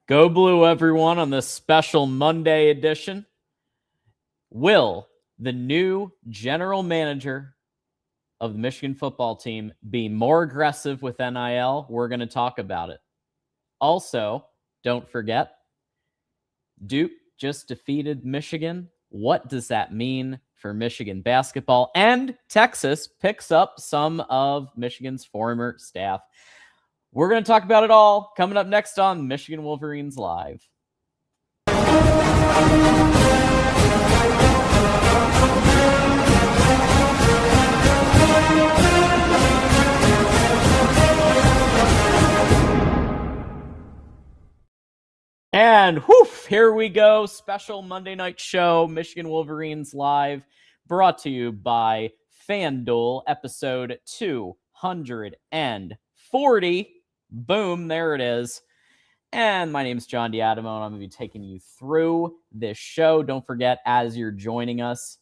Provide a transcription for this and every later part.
Go Blue, everyone, on this special Monday edition. Will the new general manager of the Michigan football team be more aggressive with NIL? We're going to talk about it. Also, don't forget, Duke just defeated Michigan. What does that mean for Michigan basketball? And Texas picks up some of Michigan's former staff. We're going to talk about it all coming up next on Michigan Wolverines Live. And here we go. Special Monday night show, Michigan Wolverines Live, brought to you by FanDuel, episode 240. Boom, there it is. And my name is John D'Adamo, and I'm going to be taking you through this show. Don't forget, as you're joining us,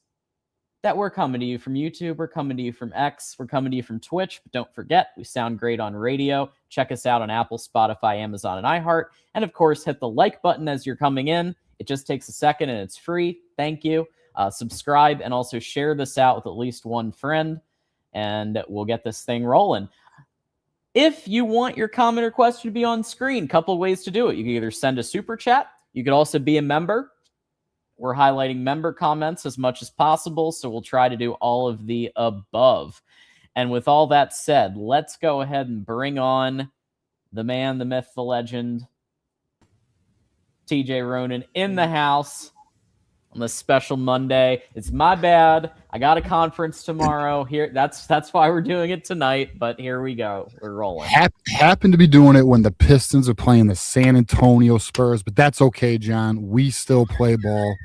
that we're coming to you from YouTube, we're coming to you from X, we're coming to you from Twitch. But don't forget, we sound great on radio. Check us out on Apple, Spotify, Amazon, and iHeart. And of course, hit the like button as you're coming in. It just takes a second, and it's free. Thank you. Subscribe, and also share this out with at least one friend, and we'll get this thing rolling. If you want your comment or question to be on screen, couple ways to do it. You can either send a super chat. You could also be a member. We're highlighting member comments as much as possible, so we'll try to do all of the above. And with all that said, let's go ahead and bring on the man, the myth, the legend, TJ Ronin in the house on this special Monday. It's my bad. I got a conference tomorrow. Here, that's why we're doing it tonight. But here we go. We're rolling. Happened to be doing it when the Pistons are playing the San Antonio Spurs, but that's okay, John. We still play ball.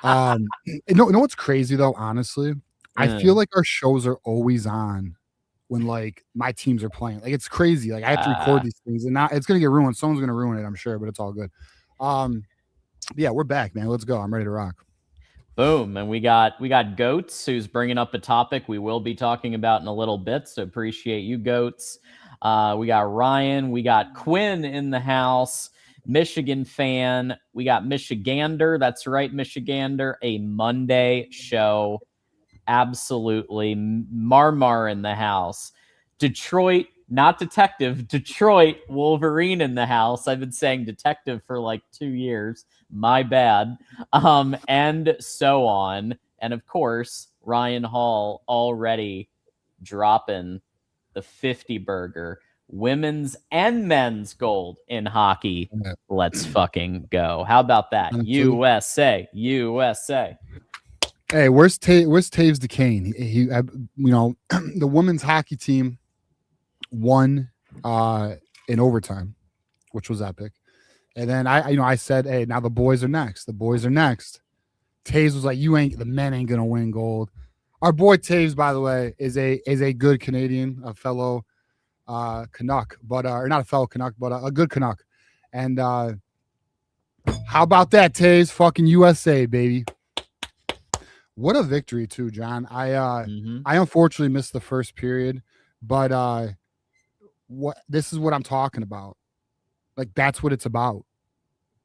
You know what's crazy though? Honestly, I feel like our shows are always on when like my teams are playing. Like it's crazy. Like I have to record these things, and now it's gonna get ruined. Someone's gonna ruin it, I'm sure, but it's all good. Yeah, we're back, man. Let's go. I'm ready to rock. Boom. And we got Goats, who's bringing up a topic we will be talking about in a little bit. So appreciate you, Goats. We got Ryan. We got Quinn in the house, Michigan fan. We got Michigander. That's right, Michigander. A Monday show. Absolutely. Marmar in the house. Detroit, not detective, Detroit Wolverine in the house. I've been saying detective for like 2 years. My bad. And so on. And of course, Ryan Hall already dropping the 50 burger. Women's and men's gold in hockey. Let's fucking go. How about that? USA. Hey, where's Taves DeCane? He the women's hockey team won in overtime, which was epic. And then I said, hey, now the boys are next. Taves was like, the men ain't gonna win gold. Our boy Taves, by the way, is a good Canadian, a fellow Canuck, but or not a fellow Canuck, but a good Canuck. And how about that, Taves? Fucking USA, baby. What a victory too, John. I unfortunately missed the first period, but this is what I'm talking about. Like that's what it's about.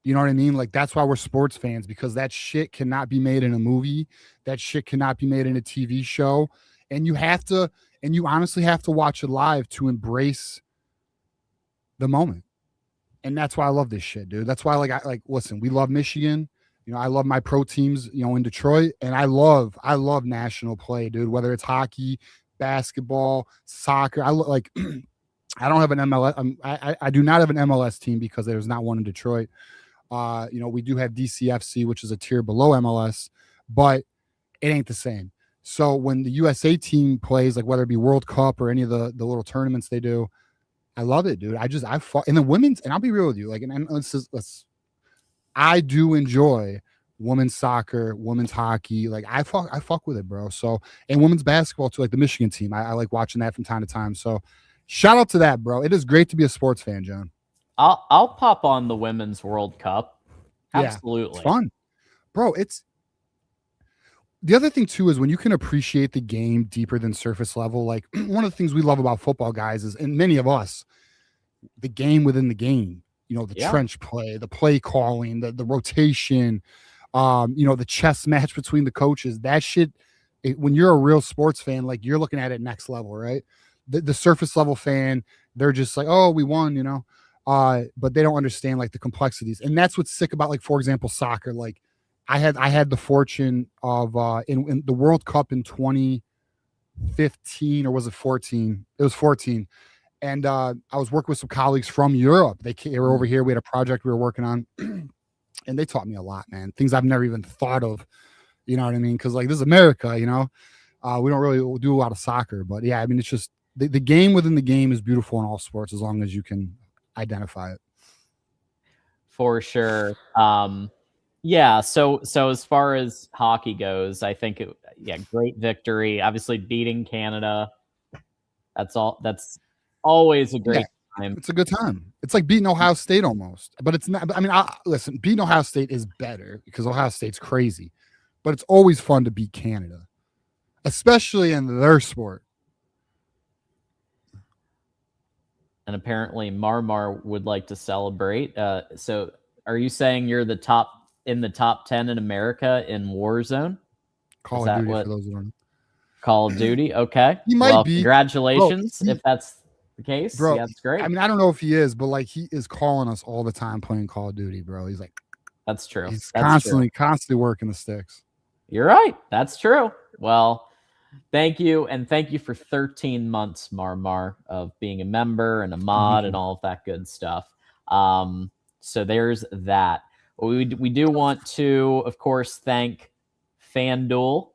You know what I mean? Like that's why we're sports fans, because that shit cannot be made in a movie. That shit cannot be made in a TV show. And you honestly have to watch it live to embrace the moment. And that's why I love this shit, dude. That's why listen, we love Michigan. I love my pro teams, in Detroit, and I love national play, dude, whether it's hockey, basketball, soccer. I don't have an MLS. I do not have an MLS team because there's not one in Detroit. We do have DCFC, which is a tier below MLS, but it ain't the same. So when the USA team plays, like whether it be World Cup or any of the little tournaments they do, I love it, dude. I fought in the women's, and I'll be real with you, I do enjoy women's soccer, women's hockey. Like I fuck with it, bro. So, and women's basketball too, like the Michigan team. I like watching that from time to time. So shout out to that, bro. It is great to be a sports fan, John. I'll pop on the Women's World Cup. Absolutely. Yeah, it's fun. Bro, it's the other thing too is when you can appreciate the game deeper than surface level. Like one of the things we love about football, guys, is, and many of us, the game within the game. the trench play, the play calling, the rotation, the chess match between the coaches. That shit, when you're a real sports fan, like you're looking at it next level, right? The surface level fan, they're just like, oh, we won, but they don't understand like the complexities. And that's what's sick about, like, for example, soccer. Like I had the fortune of in the World Cup in 2015, or was it 14? It was 14. And I was working with some colleagues from Europe. They were over here. We had a project we were working on, and they taught me a lot, man. Things I've never even thought of. You know what I mean? Because like this is America, we don't really do a lot of soccer. But yeah, I mean, it's just the game within the game is beautiful in all sports as long as you can identify it. For sure. Yeah. So as far as hockey goes, I think great victory. Obviously beating Canada. That's always a great time. It's a good time. It's like beating Ohio State almost, but it's not. I mean, listen, beating Ohio State is better because Ohio State's crazy, but it's always fun to beat Canada, especially in their sport. And apparently Marmar would like to celebrate. So are you saying you're in the top 10 in America in Warzone? Call of Duty, for those who don't know. Call of Duty. Okay. He might be. Congratulations, if that's the case. Bro, yeah, that's great. I mean, I don't know if he is, but like he is calling us all the time playing Call of Duty, bro. He's like, that's true. He's constantly working the sticks. You're right. That's true. Well, thank you. And thank you for 13 months, Marmar, of being a member and a mod and all of that good stuff. So there's that. We do want to, of course, thank FanDuel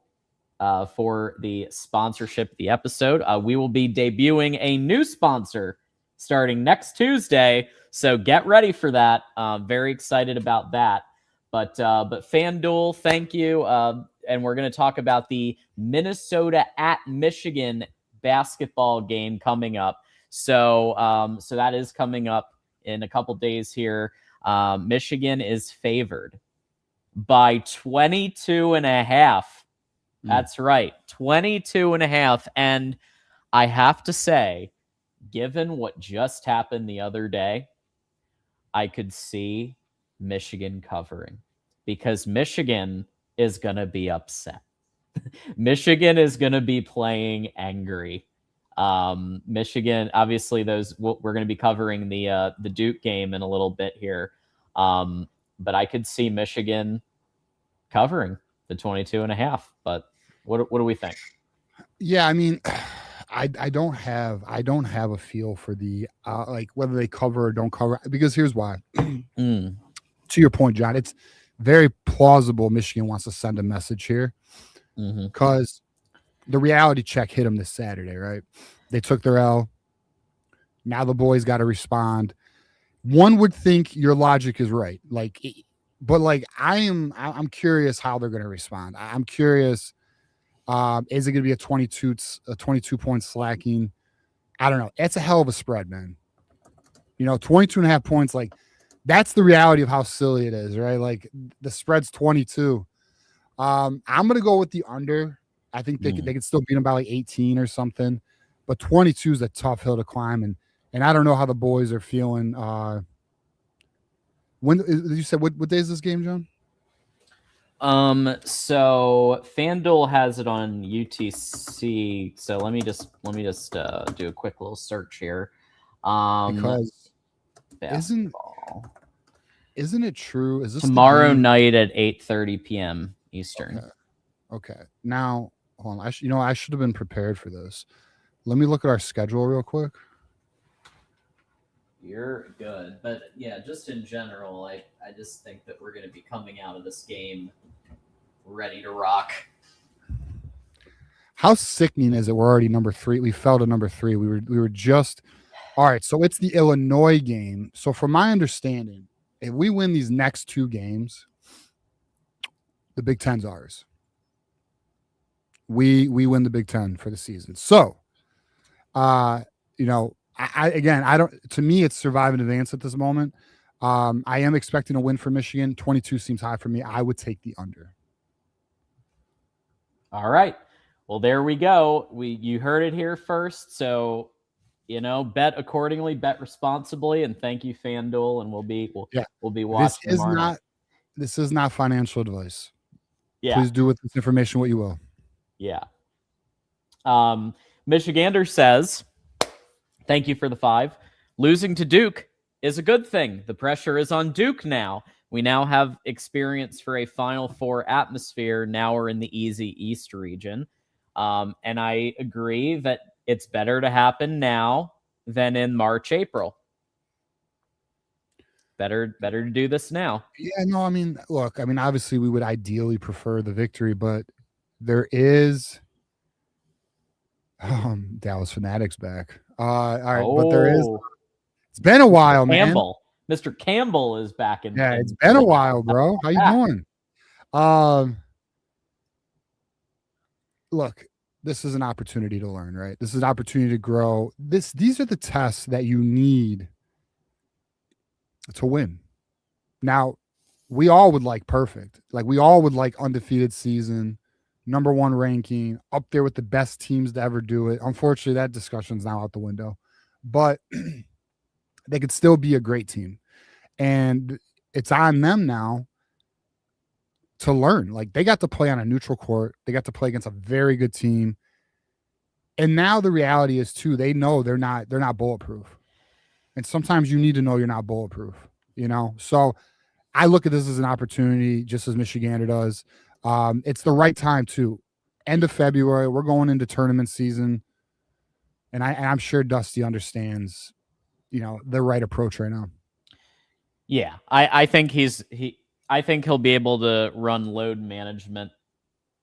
for the sponsorship of the episode. We will be debuting a new sponsor starting next Tuesday, so get ready for that. Very excited about that. But FanDuel, thank you. And we're going to talk about the Minnesota at Michigan basketball game coming up. So that is coming up in a couple days here. Michigan is favored by 22.5. That's right, 22.5. And I have to say, given what just happened the other day, I could see Michigan covering because Michigan is going to be upset. Michigan is going to be playing angry. Michigan, obviously, we're going to be covering the Duke game in a little bit here. But I could see Michigan covering the 22.5. But what do we think? Yeah, I mean, I don't have a feel for the like whether they cover or don't cover, because here's why. To your point, John, it's very plausible Michigan wants to send a message here because the reality check hit them this Saturday, right? They took their L. Now the boys got to respond. One would think your logic is right, but I'm curious how they're going to respond. I'm curious. Is it going to be a 22 point slacking? I don't know. It's a hell of a spread, man. 22.5 points, like that's the reality of how silly it is, right? Like the spread's 22. I'm going to go with the under. I think they could still beat them by like 18 or something, but 22 is a tough hill to climb. And I don't know how the boys are feeling. When you said what day is this game, John? So FanDuel has it on UTC. So let me just do a quick little search here. Because basketball. Isn't it true? Is this tomorrow night at 8:30 p.m. Eastern? Okay. Now, hold on. I should have been prepared for this. Let me look at our schedule real quick. You're good, but yeah, just in general, I just think that we're going to be coming out of this game ready to rock. How sickening is it? We're already number 3. We fell to number 3. We were just all right. So it's the Illinois game. So from my understanding, if we win these next 2 games, the Big Ten's ours. We win the Big Ten for the season. So, I don't. To me, it's survive and advance at this moment. I am expecting a win for Michigan. 22 seems high for me. I would take the under. All right. Well, there we go. You heard it here first. So bet accordingly, bet responsibly, and thank you, FanDuel, and we'll be watching tomorrow night. This is not financial advice. Yeah. Please do with this information what you will. Yeah. Michigander says, thank you for the 5. Losing to Duke is a good thing. The pressure is on Duke now. We now have experience for a Final Four atmosphere. Now we're in the easy East region. And I agree that it's better to happen now than in March, April. Better to do this now. Yeah, no, I mean, look, obviously we would ideally prefer the victory, but there is Dallas Fanatics back. All right, but there is. It's been a while, man. Mr. Campbell is back in. Yeah, it's been a while, bro. How you doing? Look, this is an opportunity to learn, right? This is an opportunity to grow. These are the tests that you need to win. Now, we all would like perfect. Like, we all would like undefeated season, number 1 ranking, up there with the best teams to ever do it. Unfortunately, that discussion's now out the window. But they could still be a great team. And it's on them now to learn. Like, they got to play on a neutral court. They got to play against a very good team. And now the reality is, too, they know they're not bulletproof. And sometimes you need to know you're not bulletproof, So I look at this as an opportunity, just as Michigander does. It's the right time, too. End of February, we're going into tournament season. And I'm sure Dusty understands, the right approach right now. Yeah, I think I think he'll be able to run load management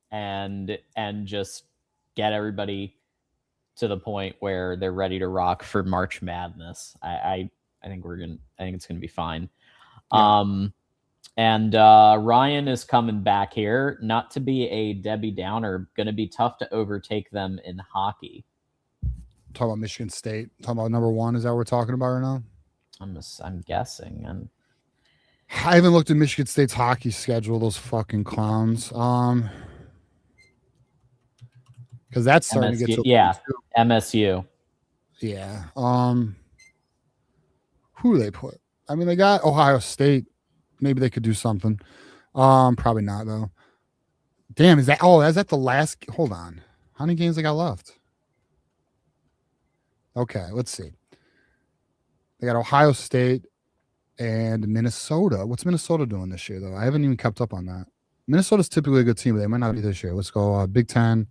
and just get everybody to the point where they're ready to rock for March Madness. I think it's gonna be fine. Yeah. And Ryan is coming back here. Not to be a Debbie Downer, gonna be tough to overtake them in hockey. Talking about Michigan State. Talking about number 1. Is that what we're talking about right now? I'm guessing. I haven't looked at Michigan State's hockey schedule. Those fucking clowns. Because that's starting MSU, to get to MSU. Yeah. Who do they put? I mean, they got Ohio State. Maybe they could do something. Probably not though. Damn, is that the last? Hold on. How many games they got left? Okay, let's see. They got Ohio State and Minnesota. What's Minnesota doing this year, though? I haven't even kept up on that. Minnesota's typically a good team, but they might not be this year. Let's go Big Ten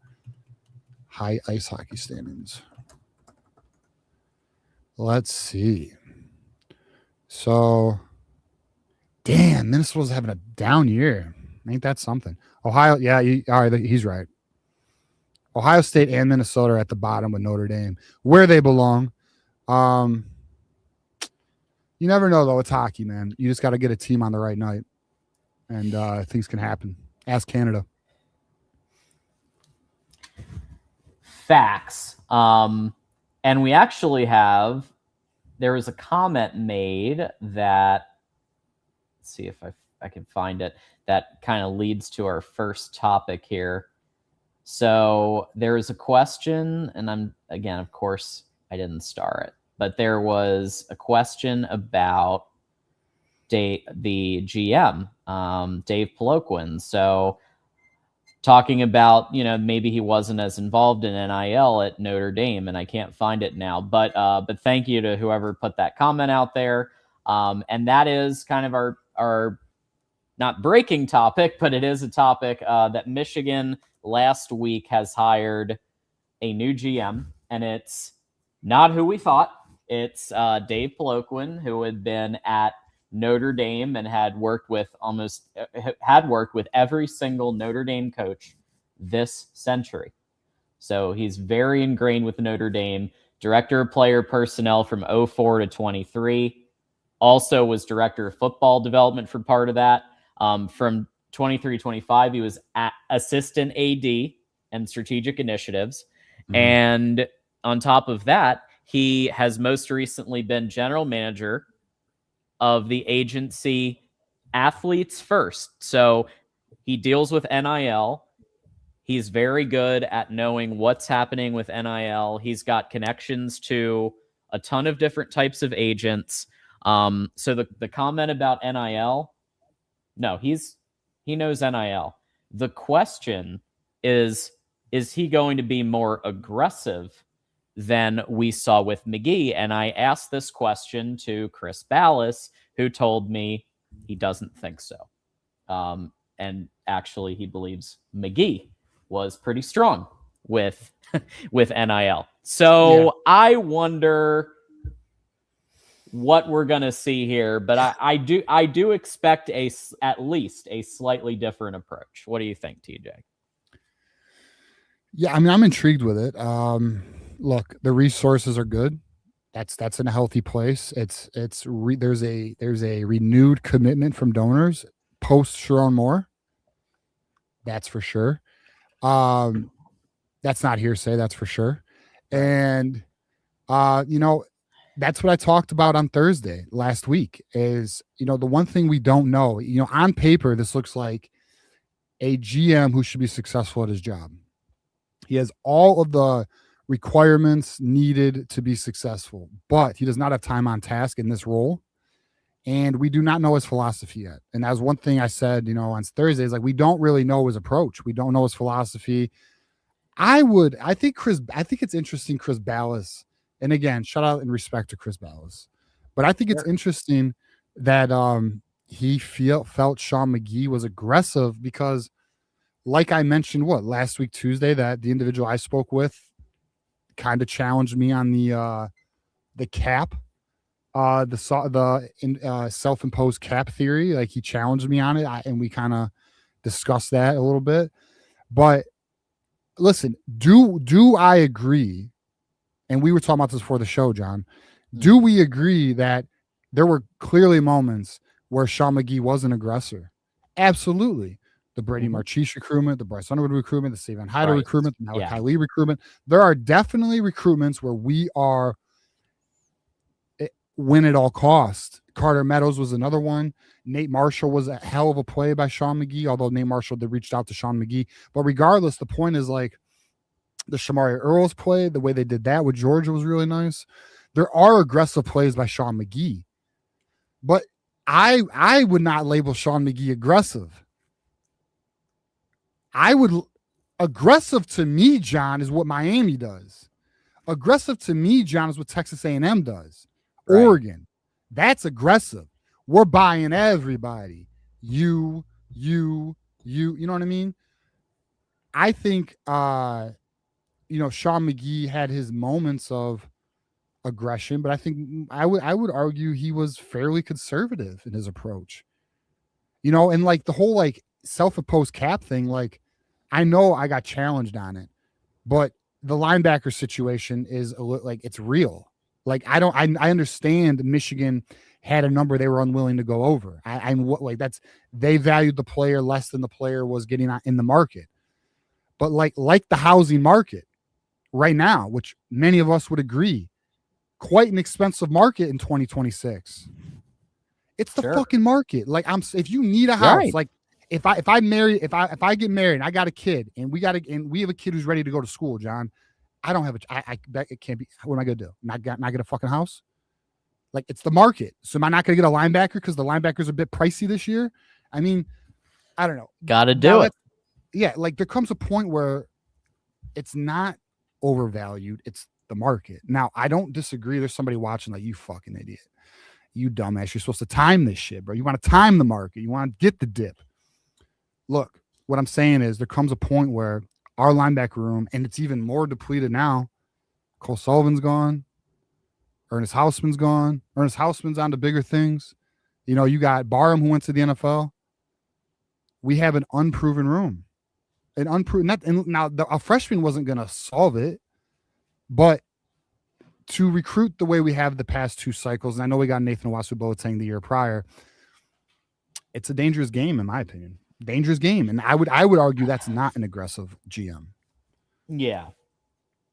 high ice hockey standings. Let's see. So, damn, Minnesota's having a down year. Ain't that something? Ohio, yeah, all right, he's right. Ohio State and Minnesota are at the bottom with Notre Dame, where they belong. You never know, though. It's hockey, man. You just got to get a team on the right night, and things can happen. Ask Canada. Facts. And we actually have, there was a comment made that, let's see if I can find it, that kind of leads to our first topic here. So there is a question, and of course, I didn't star it, but there was a question about the GM, Dave Peloquin. So talking about, maybe he wasn't as involved in NIL at Notre Dame, and I can't find it now. But thank you to whoever put that comment out there. And that is kind of our not breaking topic, but it is a topic that Michigan last week has hired a new GM, and it's not who we thought. It's Dave Peloquin, who had been at Notre Dame and had worked with every single Notre Dame coach this century. So he's very ingrained with Notre Dame. Director of player personnel from 2004 to 23. Also was director of football development for part of that. From 23-25, he was assistant AD and strategic initiatives. Mm-hmm. And on top of that, he has most recently been general manager of the agency Athletes First. So he deals with NIL. He's very good at knowing what's happening with NIL. He's got connections to a ton of different types of agents. So the comment about NIL, no, he knows NIL. The question is he going to be more aggressive than we saw with McGee? And I asked this question to Chris Ballas, who told me he doesn't think so. And actually, he believes McGee was pretty strong with NIL. So I wonder what we're gonna see here, but I do expect at least a slightly different approach. What do you think, TJ? Yeah, I mean, I'm intrigued with it. Look, the resources are good. That's in a healthy place. There's a renewed commitment from donors post Sharon Moore. That's for sure. That's not hearsay. That's for sure. And that's what I talked about on Thursday last week. Is the one thing we don't know. On paper, this looks like a GM who should be successful at his job. He has all of the requirements needed to be successful, but he does not have time on task in this role. And we do not know his philosophy yet. And that was one thing I said, on Thursday, is like, we don't really know his approach. We don't know his philosophy. I think it's interesting, Chris Ballas. And again, shout out and respect to Chris Ballas. But I think it's interesting that he felt Sean McGee was aggressive because, like I mentioned, last week, Tuesday, that the individual I spoke with kind of challenged me on the cap, the self-imposed cap theory. Like, he challenged me on it, and we kind of discussed that a little bit. But listen, do I agree? And we were talking about this before the show, John. Do we agree that there were clearly moments where Sean McGee was an aggressor? Absolutely. The Brady Marchese recruitment, the Bryce Underwood recruitment, the Savan Hyder recruitment, the Malachi Lee recruitment. There are definitely recruitments where we are win at all costs. Carter Meadows was another one. Nate Marshall was a hell of a play by Sean McGee, although Nate Marshall did reach out to Sean McGee. But regardless, the point is, like, the Shamari Earls play, the way they did that with Georgia was really nice. There are aggressive plays by Sean McGee, but I would not label Sean McGee aggressive. Aggressive to me, John, is what Miami does. Aggressive to me, John, is what Texas A&M does. Right. Oregon, that's aggressive. We're buying everybody. You know what I mean? I think, Sean McGee had his moments of aggression, but I think I would argue he was fairly conservative in his approach. And like the whole like self-imposed cap thing, like, I know I got challenged on it, but the linebacker situation is like, it's real. Like, I understand Michigan had a number they were unwilling to go over. They valued the player less than the player was getting in the market. But like the housing market right now, which many of us would agree, quite an expensive market in 2026. It's the fucking market. Like, if you need a house, like if I get married and I got a kid and we have a kid who's ready to go to school, John, I don't have it can't be. What am I gonna do? Not get a fucking house? Like, it's the market. So am I not gonna get a linebacker because the linebacker's a bit pricey this year? I mean, I don't know. Gotta do it. Yeah, like, there comes a point where it's not overvalued. It's the market. Now, I don't disagree. There's somebody watching like, you fucking idiot. You dumbass. You're supposed to time this shit, bro. You want to time the market. You want to get the dip. Look, what I'm saying is there comes a point where our linebacker room, and it's even more depleted now. Cole Sullivan's gone. Ernest Hausman's gone. Ernest Hausman's on to bigger things. You got Barham, who went to the NFL. We have an unproven room. A freshman wasn't going to solve it, but to recruit the way we have the past two cycles, and I know we got Nathan Wasu-Boateng the year prior, it's a dangerous game, in my opinion. Dangerous game. And I would argue that's not an aggressive GM. Yeah.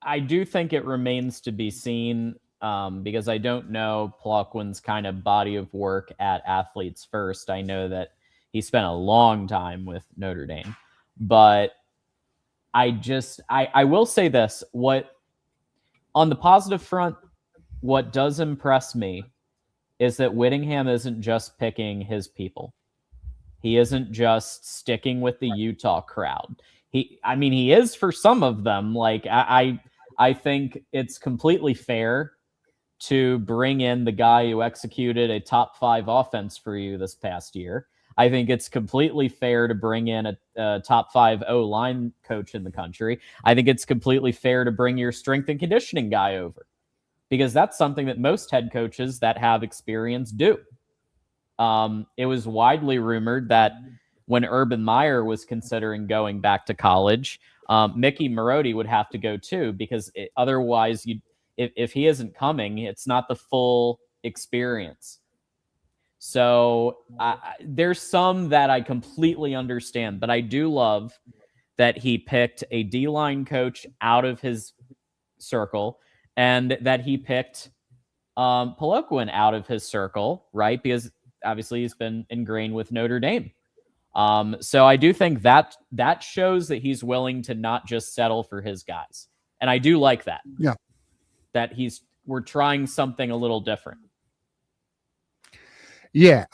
I do think it remains to be seen, because I don't know Peloquin's kind of body of work at Athletes First. I know that he spent a long time with Notre Dame. But I will say this, on the positive front, what does impress me is that Whittingham isn't just picking his people. He isn't just sticking with the Utah crowd. He is for some of them. Like I think it's completely fair to bring in the guy who executed a top 5 offense for you this past year. I think it's completely fair to bring in a top 5 O-line coach in the country. I think it's completely fair to bring your strength and conditioning guy over, because that's something that most head coaches that have experience do. It was widely rumored that when Urban Meyer was considering going back to college, Mickey Marotti would have to go too, because otherwise, if he isn't coming, it's not the full experience. So there's some that I completely understand, but I do love that he picked a D-line coach out of his circle and that he picked Peloquin out of his circle, right? Because obviously he's been ingrained with Notre Dame. So I do think that shows that he's willing to not just settle for his guys. And I do like that. Yeah. That we're trying something a little different. Yeah,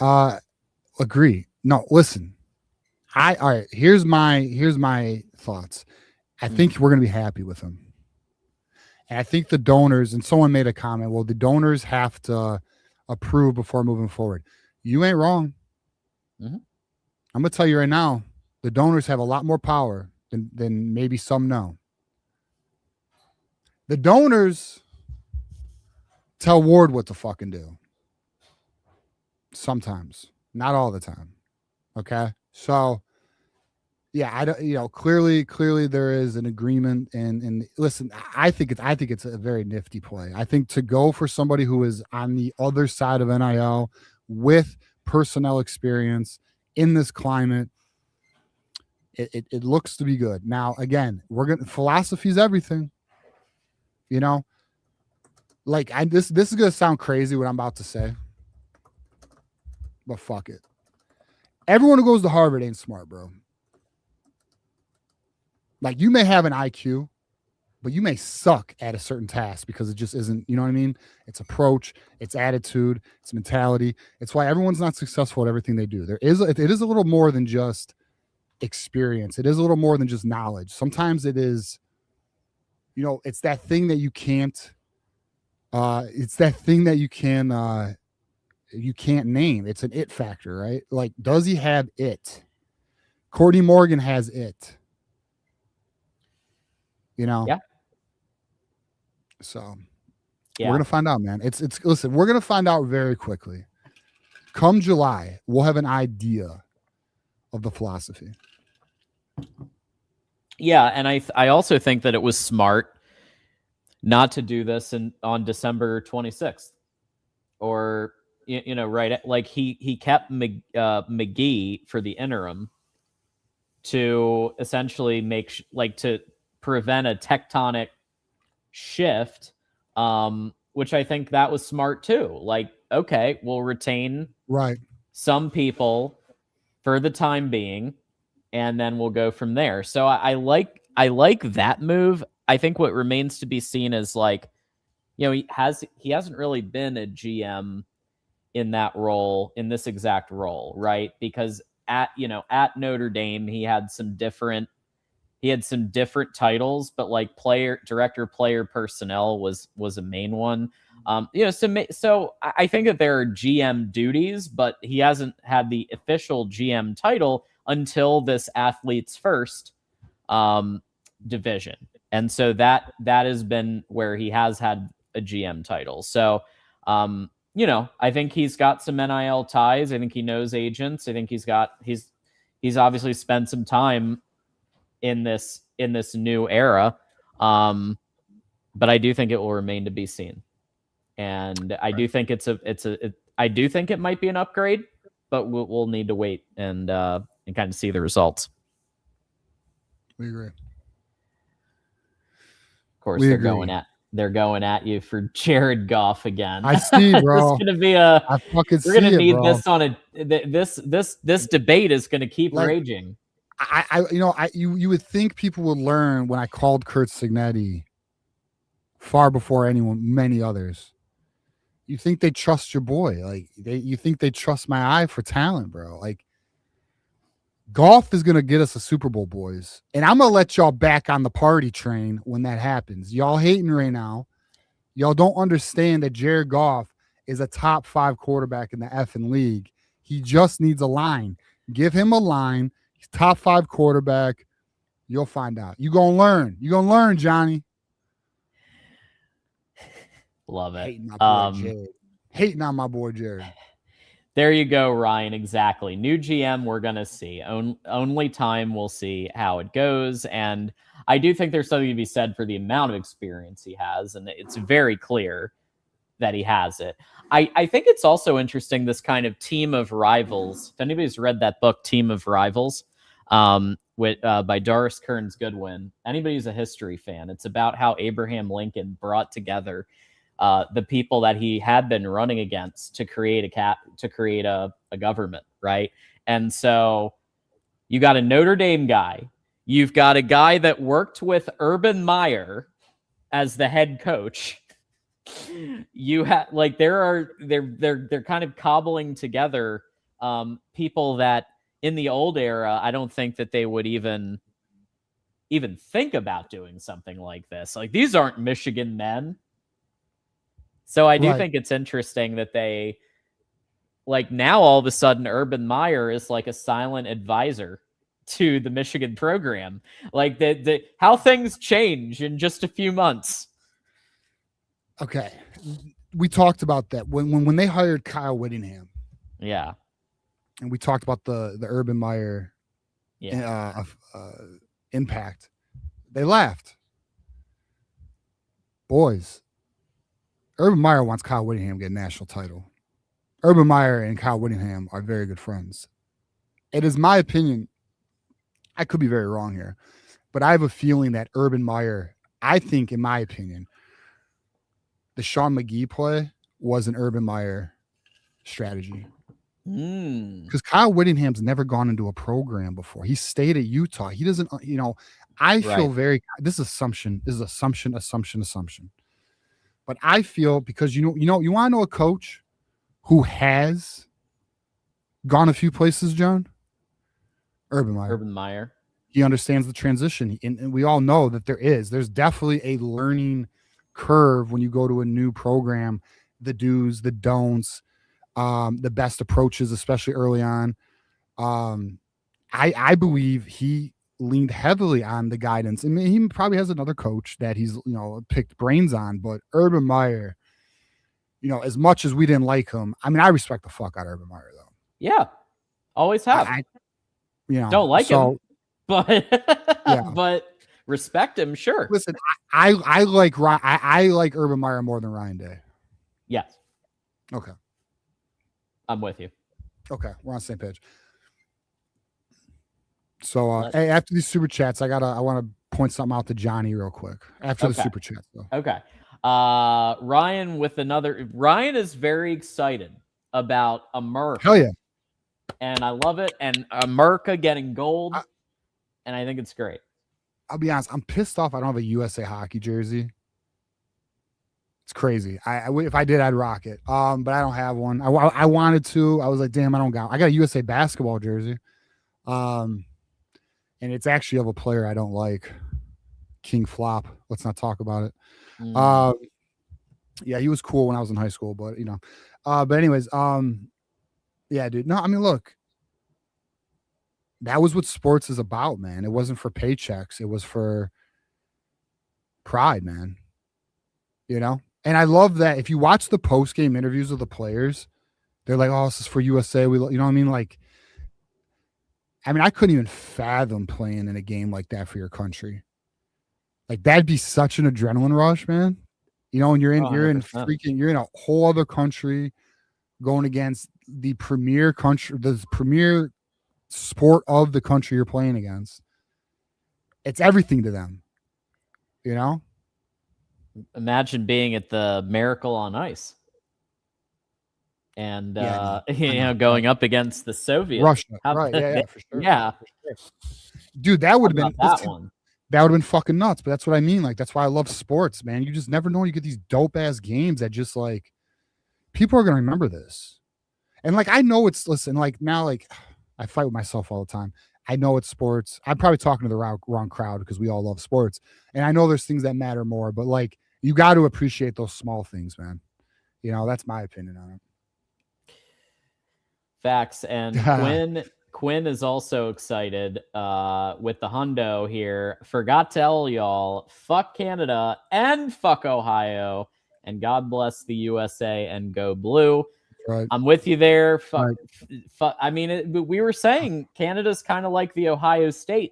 agree. No, listen. All right, here's my thoughts. I think we're going to be happy with him. And I think the donors, and someone made a comment, well, the donors have to approve before moving forward. You ain't wrong. Mm-hmm. I'm going to tell you right now, the donors have a lot more power than maybe some know. The donors tell Ward what to fucking do. Sometimes, not all the time. Okay. So yeah, I don't, clearly there is an agreement and listen, I think it's a very nifty play. I think to go for somebody who is on the other side of NIL with personnel experience in this climate, it looks to be good. Now, again, philosophy is everything, like this is going to sound crazy what I'm about to say, but fuck it. Everyone who goes to Harvard ain't smart, bro. Like, you may have an IQ, but you may suck at a certain task because it just isn't, you know what I mean? It's approach, it's attitude, it's mentality. It's why everyone's not successful at everything they do. It is a little more than just experience. It is a little more than just knowledge. Sometimes it is, it's that thing that you can't, you can't name. It's an it factor, right? Like, does he have it? Courtney Morgan has it. Yeah. So we're gonna find out, man. Listen, we're gonna find out very quickly. Come July, we'll have an idea of the philosophy. Yeah, and I also think that it was smart not to do this on December 26th, or right, like he kept McGee for the interim to essentially to prevent a tectonic shift, which I think that was smart too. Like, okay, we'll retain some people for the time being, and then we'll go from there. So I like that move. I think what remains to be seen is, like, he hasn't really been a GM in that role, in this exact role, right? Because at Notre Dame, he had some different titles, but like director player personnel was a main one. So I think that there are GM duties, but he hasn't had the official GM title until this athletes first division. And so that has been where he has had a GM title. So, I think he's got some NIL ties. I think he knows agents. I think he's obviously spent some time in this new era. But I do think it will remain to be seen. And I do think I do think it might be an upgrade, but we'll need to wait and kind of see the results. We agree. Of course, they're going at you for Jared Goff again. I see, bro. It's gonna be we're gonna need this on this debate is gonna keep raging. You would think people would learn when I called Curt Cignetti far before many others. You think they trust your boy? Like you think they trust my eye for talent, bro? Like Goff is gonna get us a Super Bowl, boys, and I'm gonna let y'all back on the party train when that happens. Y'all hating right now. Y'all don't understand that Jared Goff is a top 5 quarterback in the effing league. He just needs a line. Give him a line. He's top 5 quarterback. You'll find out. You gonna learn. You gonna learn, Johnny. Love it. Hating my boy Jared. Hating on my boy Jared. There you go, Ryan. Exactly. New GM, we're going to see. Only time will see how it goes. And I do think there's something to be said for the amount of experience he has. And it's very clear that he has it. I think it's also interesting, this kind of team of rivals. If anybody's read that book, Team of Rivals, by Doris Kearns Goodwin, anybody who's a history fan, it's about how Abraham Lincoln brought together the people that he had been running against to create a government, right? And so you got a Notre Dame guy, you've got a guy that worked with Urban Meyer as the head coach. You have they're kind of cobbling together people that in the old era, I don't think that they would even think about doing something like this. Like, these aren't Michigan men. So I do think it's interesting that they, like, now all of a sudden Urban Meyer is like a silent advisor to the Michigan program. Like, the how things change in just a few months. Okay. We talked about that when they hired Kyle Whittingham. Yeah. And we talked about the Urban Meyer impact. They laughed. Boys, Urban Meyer wants Kyle Whittingham to get a national title. Urban Meyer and Kyle Whittingham are very good friends. It is my opinion, I could be very wrong here, but I have a feeling that Urban Meyer, I think, in my opinion, the Sean McGee play was an Urban Meyer strategy. Because Kyle Whittingham's never gone into a program before. He stayed at Utah. He doesn't, I feel very, this is assumption. But I feel, because you want to know a coach who has gone a few places, John? Urban Meyer. He understands the transition. And we all know that there's definitely a learning curve when you go to a new program, the do's, the don'ts, the best approaches, especially early on. I believe he leaned heavily on the guidance. I mean, he probably has another coach that he's, picked brains on, but Urban Meyer, as much as we didn't like him, I mean, I respect the fuck out of Urban Meyer, though. Yeah. Always have. Don't like him, but but respect him, sure. Listen, I like Urban Meyer more than Ryan Day. Yes. Okay. I'm with you. Okay, we're on the same page. So hey, after these super chats, I want to point something out to Johnny real quick. After the super chats, though. Okay. Ryan is very excited about America. Hell yeah. And I love it. And America getting gold. And I think it's great. I'll be honest, I'm pissed off I don't have a USA hockey jersey. It's crazy. If I did, I'd rock it. But I don't have one. I wanted to. I was like, damn, I got a USA basketball jersey. And it's actually of a player I don't like, King Flop. Let's not talk about it. Yeah, he was cool when I was in high school, but but anyways, yeah, dude. No, I mean, look, that was what sports is about, man. It wasn't for paychecks. It was for pride, man. And I love that if you watch the post-game interviews of the players, they're like, oh, this is for USA. You know what I mean? Like, I couldn't even fathom playing in a game like that for your country. Like, that'd be such an adrenaline rush, man. And you're in a whole other country going against the premier country, the premier sport of the country you're playing against. It's everything to them. Imagine being at the Miracle on Ice and going up against the Soviets. Russia, right? Yeah, for sure. Yeah, for sure. Dude, that would have been one. That would have been fucking nuts. But that's what I mean. Like, that's why I love sports, man. You just never know. You get these dope ass games that just like people are gonna remember this. And like I know it's listen, like now, like I fight with myself all the time. I know it's sports. I'm probably talking to the wrong crowd because we all love sports. And I know there's things that matter more, but like you got to appreciate those small things, man. You know, that's my opinion on it. Facts. And Quinn is also excited with the hundo here. Forgot to tell y'all, fuck Canada and fuck Ohio, and God bless the USA and go blue. Right. I'm with you there. Right. I mean, we were saying Canada's kind of like the Ohio State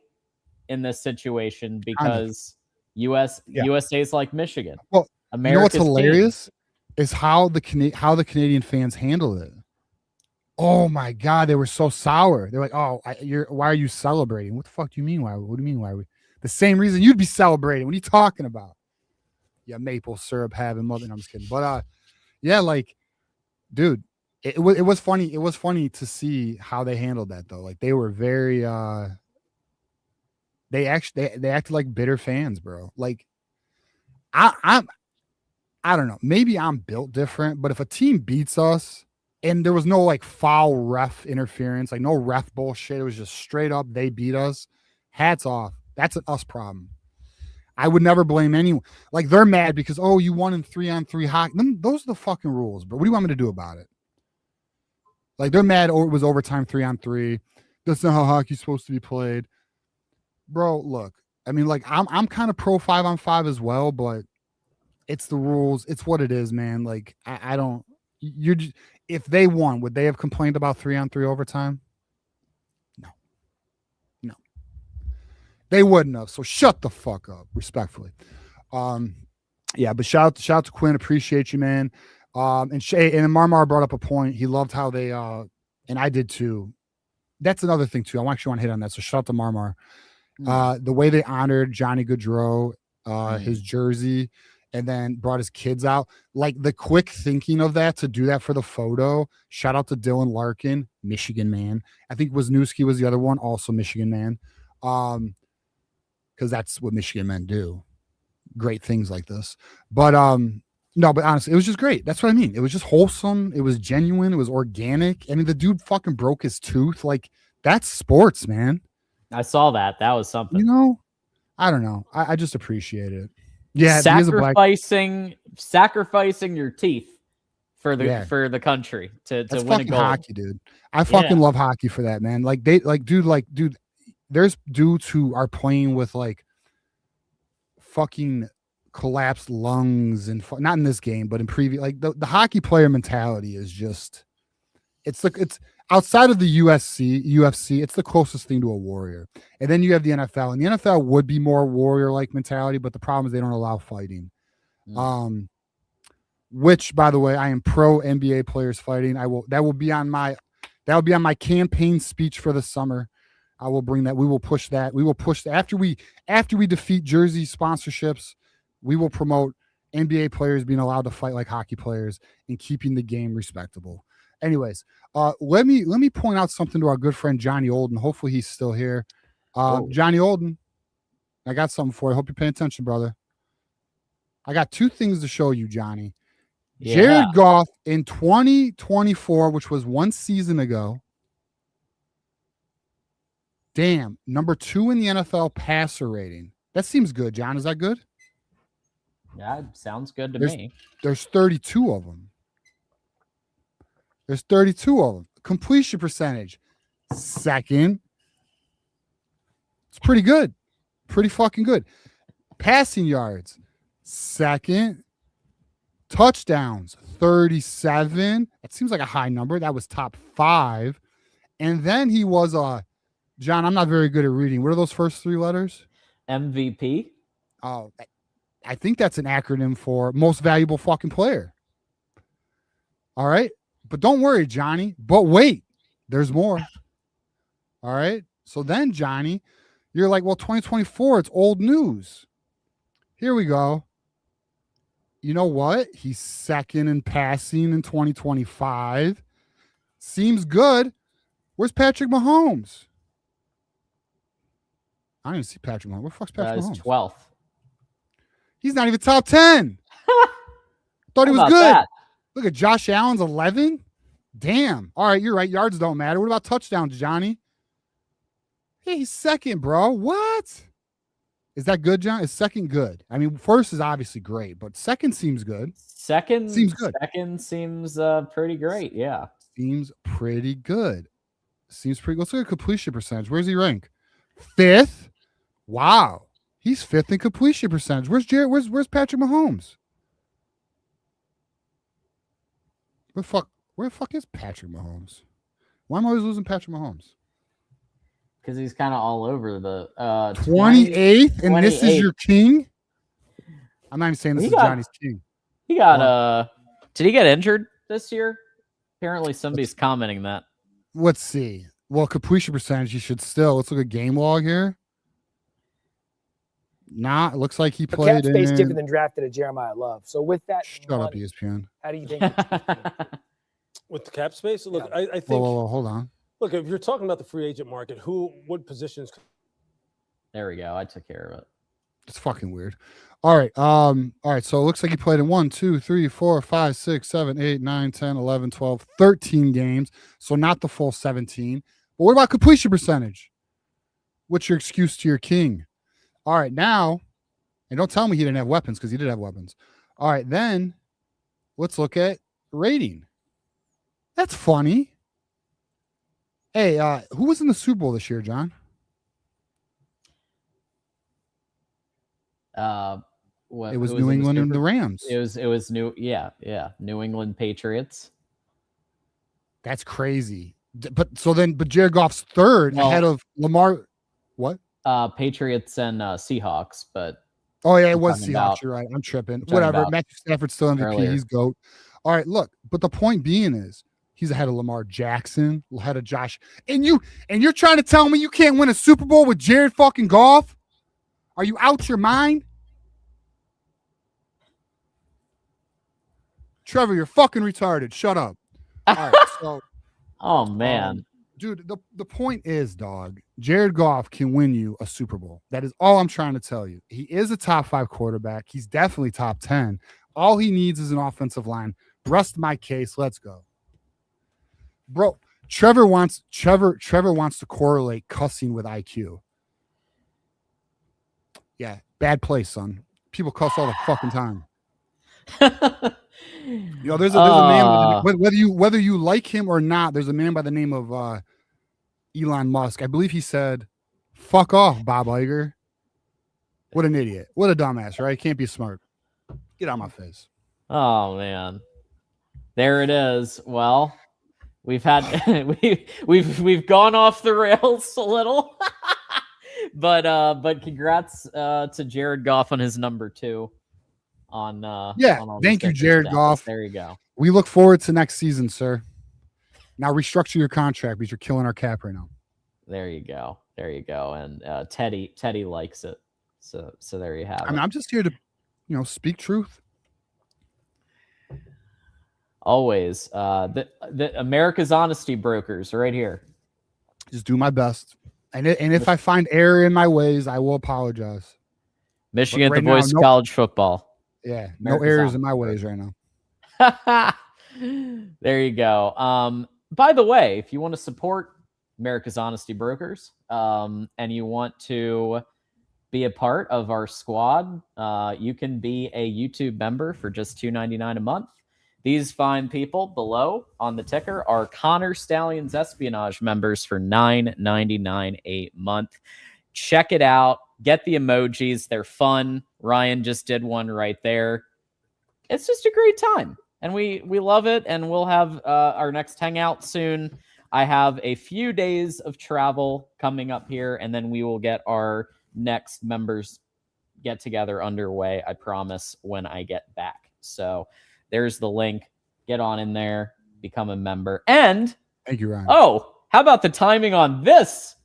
in this situation because USA is like Michigan. Well, America's you know what's hilarious is how the Canadian fans handled it. Oh my God, they were so sour. They're like, "Oh, why are you celebrating? What the fuck do you mean? Why? What do you mean? Why? The same reason you'd be celebrating. What are you talking about? Yeah, maple syrup having mother." No, I'm just kidding. But yeah, like, dude, it was funny. It was funny to see how they handled that though. Like they were very they acted like bitter fans, bro. Like I don't know. Maybe I'm built different, but if a team beats us and there was no like foul ref interference, like no ref bullshit, it was just straight up they beat us. Hats off. That's an us problem. I would never blame anyone. Like they're mad because you won in 3-on-3 hockey. Then those are the fucking rules, bro. What do you want me to do about it? Like they're mad. It was overtime 3-on-3. That's not how hockey's supposed to be played, bro. Look, I mean, like I'm kind of pro 5-on-5 as well, but it's the rules. It's what it is, man. Like I don't. You're just, if they won, would they have complained about 3-on-3 overtime? No, they wouldn't have. So shut the fuck up, respectfully. Yeah, but shout out to Quinn. Appreciate you, man. And Shay and Marmar brought up a point. He loved how they and I did too. That's another thing too. I actually want to hit on that. So shout out to Marmar. The way they honored Johnny Gaudreau, his jersey, and then brought his kids out. Like the quick thinking of that to do that for the photo. Shout out to Dylan Larkin, Michigan man. I think Wisniewski was the other one, also Michigan man. Because that's what Michigan men do. Great things like this. But no, but honestly, it was just great. That's what I mean. It was just wholesome. It was genuine. It was organic. I mean, the dude fucking broke his tooth. Like, that's sports, man. I saw that. That was something. You know, I don't know. I just appreciate it. Yeah, sacrificing your teeth for the country to win a goal. Hockey, dude. I fucking love hockey for that, man. Like dude, there's dudes who are playing with like fucking collapsed lungs and not in this game, but in previous, like the hockey player mentality is just it's outside of the UFC, it's the closest thing to a warrior. And then you have the NFL, and the NFL would be more warrior-like mentality, but the problem is they don't allow fighting. Which, by the way, I am pro NBA players fighting. That will be on my campaign speech for the summer. I will bring that. We will push that. We will push that after we defeat jersey sponsorships. We will promote NBA players being allowed to fight like hockey players and keeping the game respectable. Anyways, let me point out something to our good friend Johnny Olden. Hopefully he's still here. Johnny Olden, I got something for you. I hope you're paying attention, brother. I got two things to show you, Johnny. Yeah. Jared Goff in 2024, which was one season ago. Damn, number 2 in the NFL passer rating. That seems good, John. Is that good? Yeah, it sounds good to me. There's 32 of them. There's 32 of them. Completion percentage, second. It's pretty good. Pretty fucking good. Passing yards, second. Touchdowns, 37. That seems like a high number. That was top 5. And then he was John, I'm not very good at reading. What are those first 3 letters? MVP. Oh, I think that's an acronym for most valuable fucking player. All right. But don't worry, Johnny. But wait, there's more. All right. So then, Johnny, you're like, well, 2024, it's old news. Here we go. You know what? He's second in passing in 2025. Seems good. Where's Patrick Mahomes? I don't even see Patrick Mahomes. Where the fuck's Patrick Mahomes? 12th. He's not even top 10. Thought he was good. That? Look at Josh Allen's 11. Damn. All right, you're right. Yards don't matter. What about touchdowns, Johnny? Hey, he's second, bro. What? Is that good, John? Is second good? I mean, first is obviously great, but second seems good. Seems good. Second seems pretty great. Yeah. Seems pretty good. Seems pretty good. Let's look at completion percentage. Where's he rank? 5th. Wow. He's 5th in completion percentage. Where's Jared? Where's Patrick Mahomes? Where the fuck is Patrick Mahomes? Why am I always losing Patrick Mahomes? Because he's kind of all over the 28th, and this is your king? I'm not even saying this is Johnny's king. He got did he get injured this year? Apparently somebody's commenting that. Let's see. Well, completion percentage, you should still. Let's look at game log here. Nah, it looks like he played Cap space different than drafted at Jeremiah Love. So with that, shut up, ESPN. How do you think? With the cap space? Look, Yeah. I think. Whoa, hold on. Look, if you're talking about the free agent market, what positions? There we go. I took care of it. It's fucking weird. All right. So it looks like he played in 1, 2, 3, 4, 5, 6, 7, 8, 9, 10, 11, 12, 13 games. So not the full 17. But what about completion percentage? What's your excuse to your king? All right, now, and don't tell me he didn't have weapons, because he did have weapons. All right, then let's look at rating. That's funny. Hey, who was in the Super Bowl this year, John? It was New England and the Rams. It was New England Patriots. That's crazy. But Jared Goff's third ahead of Lamar. What? Patriots and Seahawks, but oh yeah, it was Seahawks. You're right. I'm tripping. Whatever. Matthew Stafford's still MVP. Earlier. He's GOAT. All right, look. But the point being is, he's ahead of Lamar Jackson, ahead of Josh. And you're trying to tell me you can't win a Super Bowl with Jared fucking Goff? Are you out your mind? Trevor, you're fucking retarded. Shut up. All right, so oh man. Dude, the point is, dog, Jared Goff can win you a Super Bowl. That is all I'm trying to tell you. He is a top 5 quarterback. He's definitely top 10. All he needs is an offensive line. Rest my case. Let's go. Bro, Trevor wants to correlate cussing with IQ. Yeah, bad place, son. People cuss all the fucking time. There's a man, whether you like him or not, there's a man by the name of Elon Musk. I believe he said, "Fuck off, Bob Iger." What an idiot. What a dumbass, right? Can't be smart. Get out of my face. Oh man. There it is. Well, we've had we've gone off the rails a little. but congrats to Jared Goff on his number 2. Thank you, Jared Goff. There you go. We look forward to next season, sir. Now restructure your contract because you're killing our cap right now. There you go. And Teddy likes it. So there you have it. I mean, I'm just here to, speak truth. Always. The America's Honesty Brokers right here. Just do my best. And if I find error in my ways, I will apologize. Michigan, the voice of college football. Yeah, no errors in my ways right now. There you go. By the way, if you want to support America's Honesty Brokers, and you want to be a part of our squad, you can be a YouTube member for just $2.99 a month. These fine people below on the ticker are Connor Stallions Espionage members for $9.99 a month. Check it out. Get the emojis. They're fun. Ryan just did one right there. It's just a great time. And we love it. And we'll have our next hangout soon. I have a few days of travel coming up here. And then we will get our next members get together underway, I promise, when I get back. So there's the link. Get on in there. Become a member. And thank you, Ryan. Oh, how about the timing on this?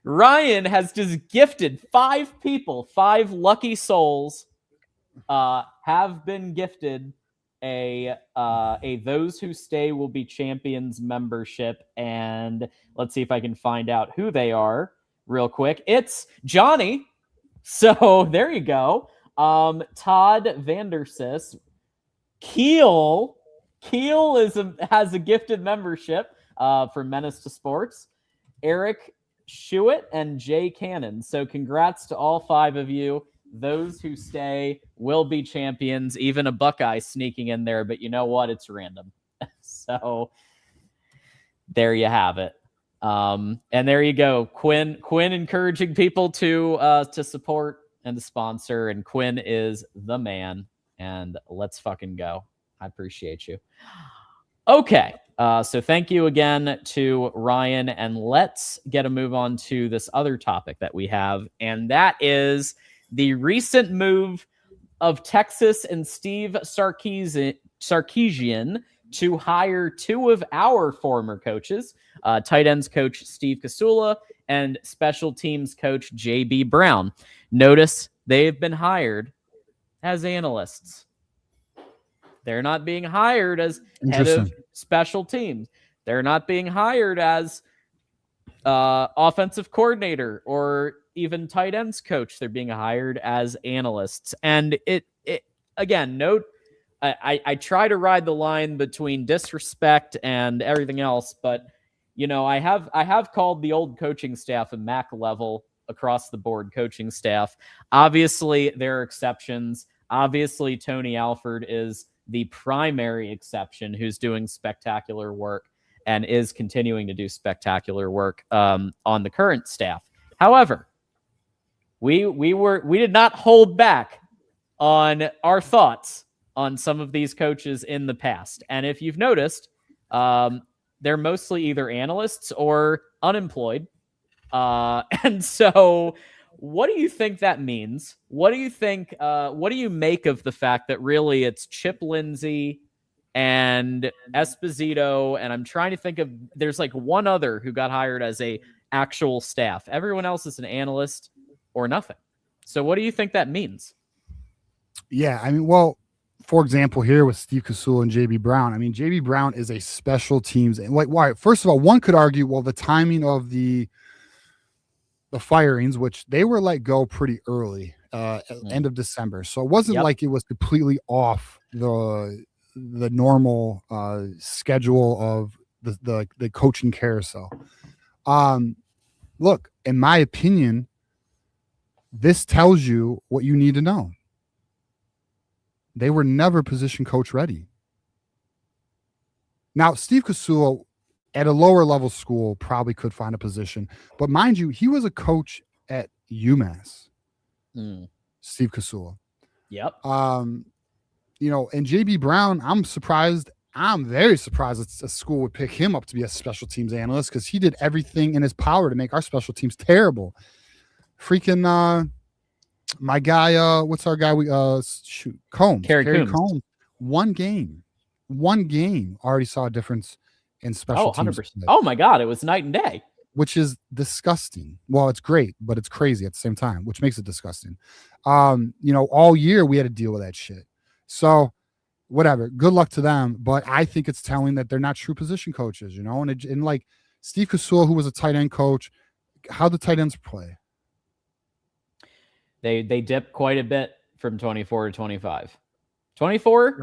Ryan has just gifted 5 people, 5 lucky souls, have been gifted a Those Who Stay Will Be Champions membership. And let's see if I can find out who they are real quick. It's Johnny. So there you go. Todd Vandersis, Keel has a gifted membership for Menace to Sports. Eric Shuitt and Jay Cannon. So congrats to all 5 of you. Those who stay will be champions. Even a Buckeye sneaking in there, but you know what? It's random. So there you have it. And there you go. Quinn encouraging people to support and to sponsor. And Quinn is the man. And let's fucking go. I appreciate you. Okay. So thank you again to Ryan. And let's get a move on to this other topic that we have. And that is the recent move of Texas and Steve Sarkisian to hire 2 of our former coaches, tight ends coach Steve Kasula and special teams coach JB Brown. Notice they've been hired as analysts. They're not being hired as head of special teams. They're not being hired as offensive coordinator or even tight ends coach. They're being hired as analysts. And it again, note, I try to ride the line between disrespect and everything else, but you know, I have called the old coaching staff a MAC level across the board coaching staff. Obviously, there are exceptions. Obviously, Tony Alford is the primary exception who's doing spectacular work and is continuing to do spectacular work on the current staff. However, we did not hold back on our thoughts on some of these coaches in the past. And if you've noticed, they're mostly either analysts or unemployed. And so what do you think that means? What do you think? What do you make of the fact that really it's Chip Lindsey and Esposito, and I'm trying to think of, there's like one other who got hired as a actual staff. Everyone else is an analyst or nothing. So what do you think that means? Yeah, I mean, well, for example, here with Steve Kasula and JB Brown, I mean, JB Brown is a special teams. And like, why? First of all, one could argue, well, the timing of the firings, which they were let go pretty early, end of December. So it wasn't like it was completely off the normal schedule of the coaching carousel. Look, in my opinion, this tells you what you need to know. They were never position coach ready. Now, Steve Kasula at a lower level school probably could find a position, but mind you, he was a coach at UMass. Steve Kasula. Yep. You know, and JB Brown, I'm surprised. I'm very surprised that a school would pick him up to be a special teams analyst because he did everything in his power to make our special teams terrible. Freaking my guy, what's our guy? Combs. Kerry Combs. One game already saw a difference in special teams. 100%. Oh my God, it was night and day. Which is disgusting. Well, it's great, but it's crazy at the same time, which makes it disgusting. You know, all year we had to deal with that shit. So whatever, good luck to them. But I think it's telling that they're not true position coaches, you know, and like Steve Kasula, who was a tight end coach, how the tight ends play? They dipped quite a bit from 24 to 25. 24? Right.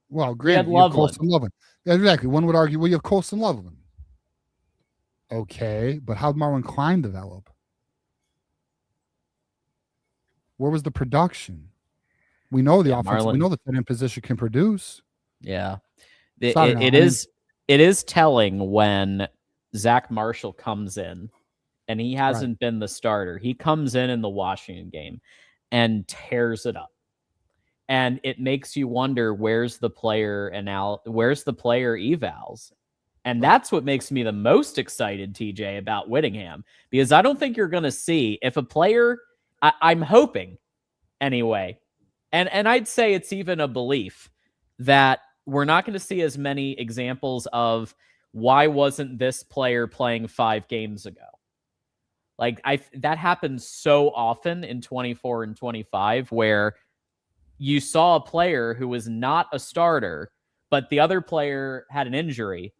Well, great. Loveland. Yeah, exactly. One would argue, well, you have Colston Loveland. Okay, but how'd Marlon Klein develop? Where was the production? We know the offense. We know the tight end position can produce. Yeah, it is telling when Zach Marshall comes in, and he hasn't been the starter. He comes in the Washington game and tears it up, and it makes you wonder where's the player evals. And that's what makes me the most excited, TJ, about Whittingham, because I don't think you're going to see if a player, I'm hoping anyway, and I'd say it's even a belief that we're not going to see as many examples of why wasn't this player playing 5 games ago? Like that happens so often in 24 and 25 where you saw a player who was not a starter, but the other player had an injury.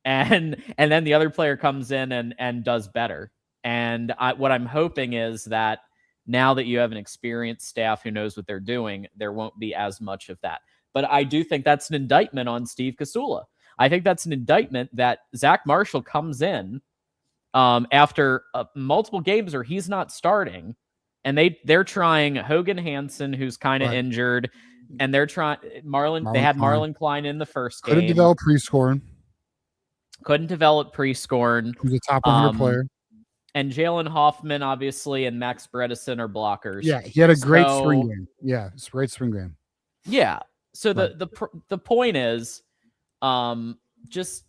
And then the other player comes in and does better. And what I'm hoping is that now that you have an experienced staff who knows what they're doing, there won't be as much of that. But I do think that's an indictment on Steve Kasula. I think that's an indictment that Zach Marshall comes in after multiple games where he's not starting, and they're trying Hogan Hansen, who's kind of injured, and they're trying Marlon. They had Marlon Klein in the first game. Couldn't develop pre-scoring. Couldn't develop pre-scoring. Who's a top 100 player. And Jalen Hoffman, obviously, and Max Bredesen are blockers. Yeah, he had a great spring game. Yeah, it's a great spring game. Yeah. So the point is, just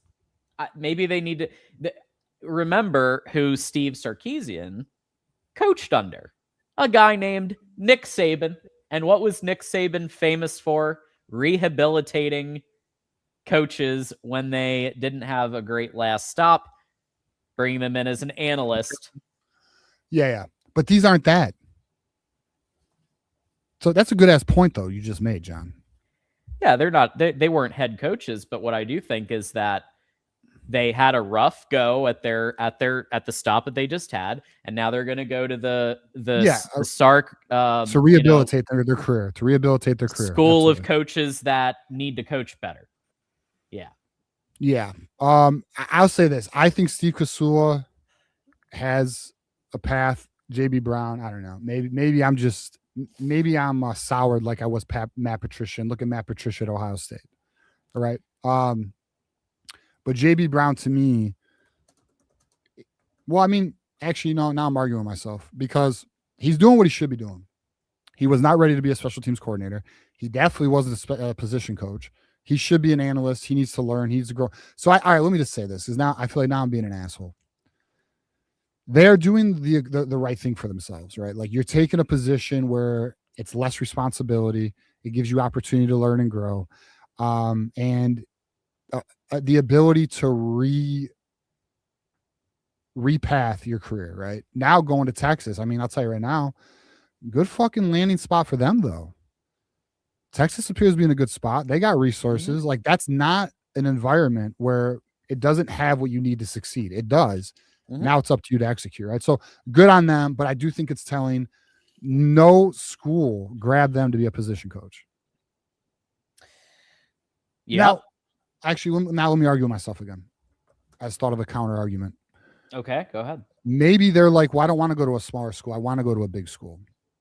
maybe they need to remember who Steve Sarkisian coached under. A guy named Nick Saban. And what was Nick Saban famous for? Rehabilitating coaches when they didn't have a great last stop, bringing them in as an analyst. Yeah. But these aren't that. So that's a good ass point, though, you just made, John. Yeah, they're not. They weren't head coaches, but what I do think is that they had a rough go at the stop that they just had, and now they're going to go to the Sark to rehabilitate their career, school of coaches that need to coach better. Yeah. I'll say this: I think Steve Kasula has a path. JB Brown, I don't know. Maybe I'm soured like I was Matt Patricia. And look at Matt Patricia at Ohio State. All right. But JB Brown to me, well, I mean, actually, no, now I'm arguing with myself because he's doing what he should be doing. He was not ready to be a special teams coordinator. He definitely wasn't a position coach. He should be an analyst. He needs to learn. He needs to grow. So, all right, let me just say this, because now I feel like now I'm being an asshole. They're doing the right thing for themselves, right? Like you're taking a position where it's less responsibility. It gives you opportunity to learn and grow. And the ability to repath your career, right? Now going to Texas. I mean, I'll tell you right now, good fucking landing spot for them, though. Texas appears to be in a good spot. They got resources. Mm-hmm. Like that's not an environment where it doesn't have what you need to succeed. It does. Mm-hmm. Now it's up to you to execute, right? So good on them, but I do think it's telling no school grabbed them to be a position coach. Yeah. Now, actually, now let me argue with myself again. I just thought of a counter argument. Okay, go ahead. Maybe they're like, well, I don't want to go to a smaller school. I want to go to a big school.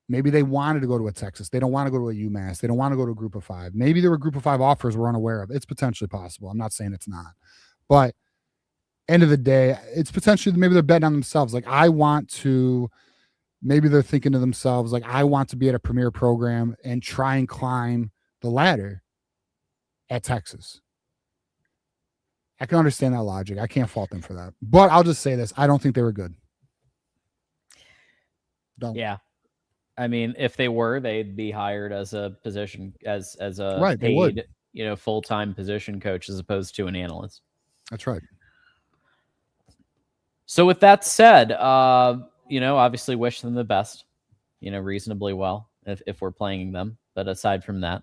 Maybe they wanted to go to a Texas. They don't want to go to a UMass. They don't want to go to a group of 5. Maybe there were group of 5 offers we're unaware of. It's potentially possible. I'm not saying it's not. But end of the day, it's potentially maybe they're betting on themselves. Like maybe they're thinking to themselves, like, I want to be at a premier program and try and climb the ladder at Texas. I can understand that logic. I can't fault them for that. But I'll just say this. I don't think they were good. Don't. Yeah. I mean, if they were, they'd be hired as a position, as a paid, full-time position coach as opposed to an analyst. That's right. So with that said, obviously wish them the best, reasonably well if we're playing them. But aside from that,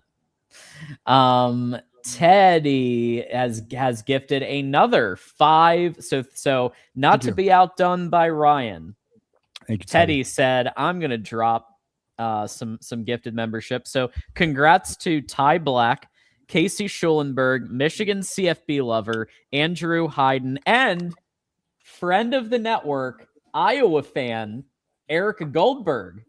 Teddy has gifted another 5. So not to be outdone by Ryan. Thank you, Teddy said, I'm going to drop some gifted membership. So congrats to Ty Black, Casey Schulenberg, Michigan CFB lover, Andrew Hayden, and friend of the network, Iowa fan, Erica Goldberg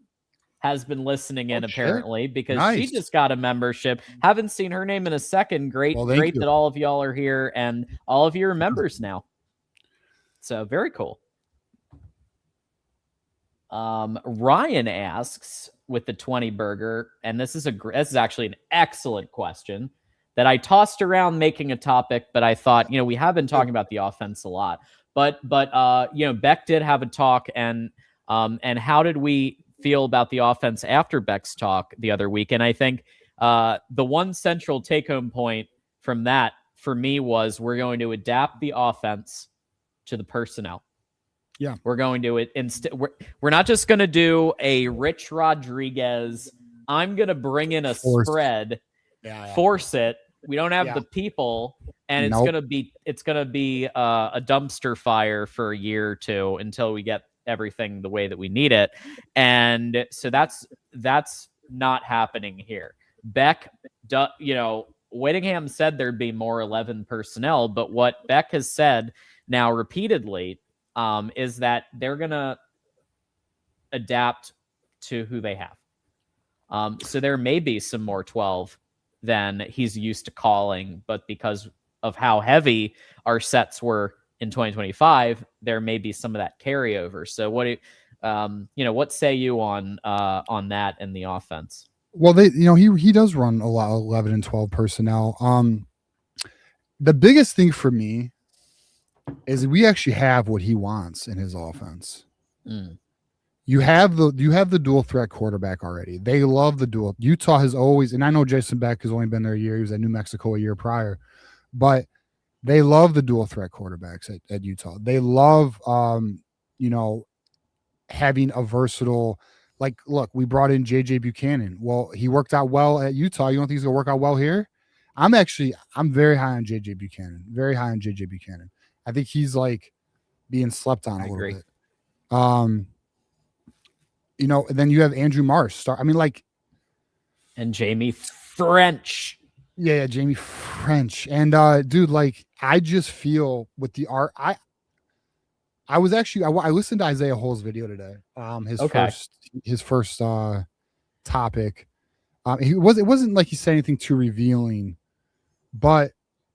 has been listening in apparently because she just got a membership. Haven't seen her name in a second. Great that all of y'all are here and all of you are members now. So very cool. Ryan asks with the 20 burger, and this is actually an excellent question that I tossed around making a topic, but I thought, we have been talking about the offense a lot, but Beck did have a talk, and how did we feel about the offense after Beck's talk the other week? And I think the one central take-home point from that for me was we're going to adapt the offense to the personnel. Yeah, we're going to we're not just going to do a Rich Rodriguez. I'm going to bring in a spread, force it. We don't have the people, and it's going to be a dumpster fire for a year or two until we get everything the way that we need it. And so that's not happening here. Beck Whittingham said there'd be more 11 personnel, but what Beck has said now repeatedly is that they're going to adapt to who they have. So there may be some more 12 than he's used to calling, but because of how heavy our sets were in 2025, there may be some of that carryover. So what say you on that in the offense? Well, he does run a lot of 11 and 12 personnel. The biggest thing for me is we actually have what he wants in his offense. You have the dual threat quarterback already. They love the dual. Utah has always, and I know Jason Beck has only been there a year. He was at New Mexico a year prior, but they love the dual threat quarterbacks at Utah. They love, having a versatile, like, look, we brought in JJ Buchanan. Well, he worked out well at Utah. You don't think he's gonna work out well here? I'm very high on JJ Buchanan. Very high on JJ Buchanan. I think he's like being slept on a little bit. And then you have Andrew Marsh. And Jamie French. Yeah, Jamie French. And dude, like, I just feel with the art, I listened to Isaiah Hull's video today. His first topic. It wasn't like he said anything too revealing, but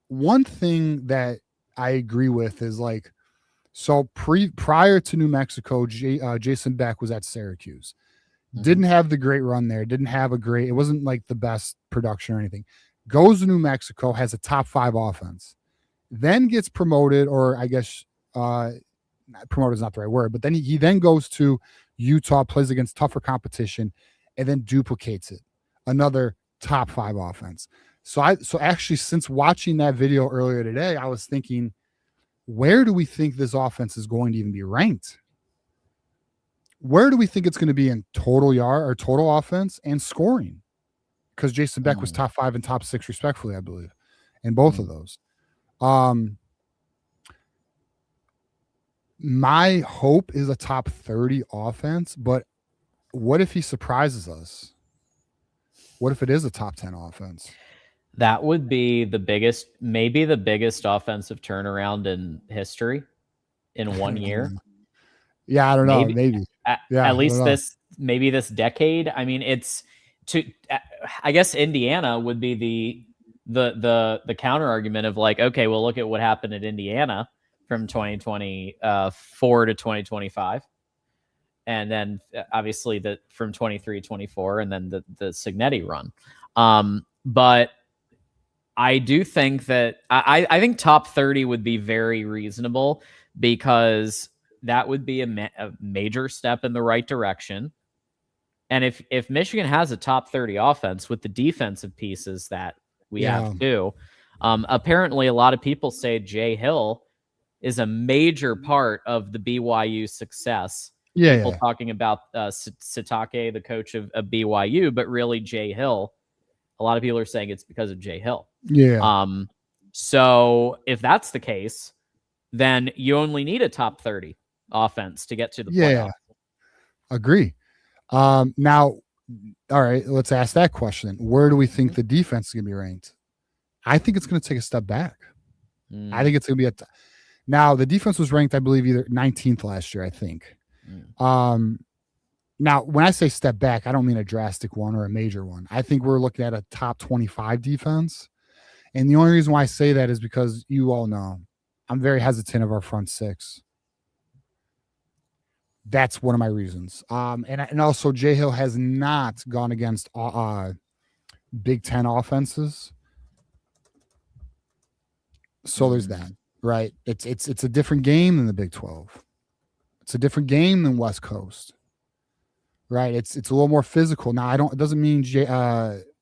one thing that I agree with is like, so prior to New Mexico, Jason Beck was at Syracuse. Didn't have the great run there. It wasn't like the best production or anything. Goes to New Mexico, has a top 5 offense, then gets promoted, or I guess promoted is not the right word, but then he then goes to Utah, plays against tougher competition, and then duplicates it. Another top 5 offense. So actually, since watching that video earlier today, I was thinking, where do we think this offense is going to even be ranked? Where do we think it's going to be in total yard or total offense and scoring? Because Jason Beck was top 5 and top 6 respectfully, I believe, in both of those. My hope is a top 30 offense, but what if he surprises us? What if it is a top 10 offense? That would be maybe the biggest offensive turnaround in history in 1 year. Yeah, I don't know. Maybe. At least this decade. I mean, I guess Indiana would be the counter argument of like, okay, well, look at what happened at Indiana from 2024 to 2025. And then obviously from 23-24 and then the Signetti run. But I do think that I think top 30 would be very reasonable, because that would be a major step in the right direction. And if Michigan has a top 30 offense with the defensive pieces that we have too, apparently a lot of people say Jay Hill is a major part of the BYU success. People talking about Satake, the coach of BYU, but really Jay Hill. A lot of people are saying it's because of Jay Hill. Yeah. So if that's the case, then you only need a top 30 offense to get to the playoff. Agree. Now, all right, let's ask that question. Where do we think the defense is going to be ranked? I think it's going to take a step back. I think it's going to be now the defense was ranked, I believe, either 19th last year, I think. Now, when I say step back, I don't mean a drastic one or a major one. I think we're looking at a top 25 defense. And the only reason why I say that is because you all know I'm very hesitant of our front 6. That's one of my reasons. And also Jay Hill has not gone against Big Ten offenses. So there's that, right? It's a different game than the Big 12. It's a different game than West Coast. Right. It's a little more physical. Now, it doesn't mean Jay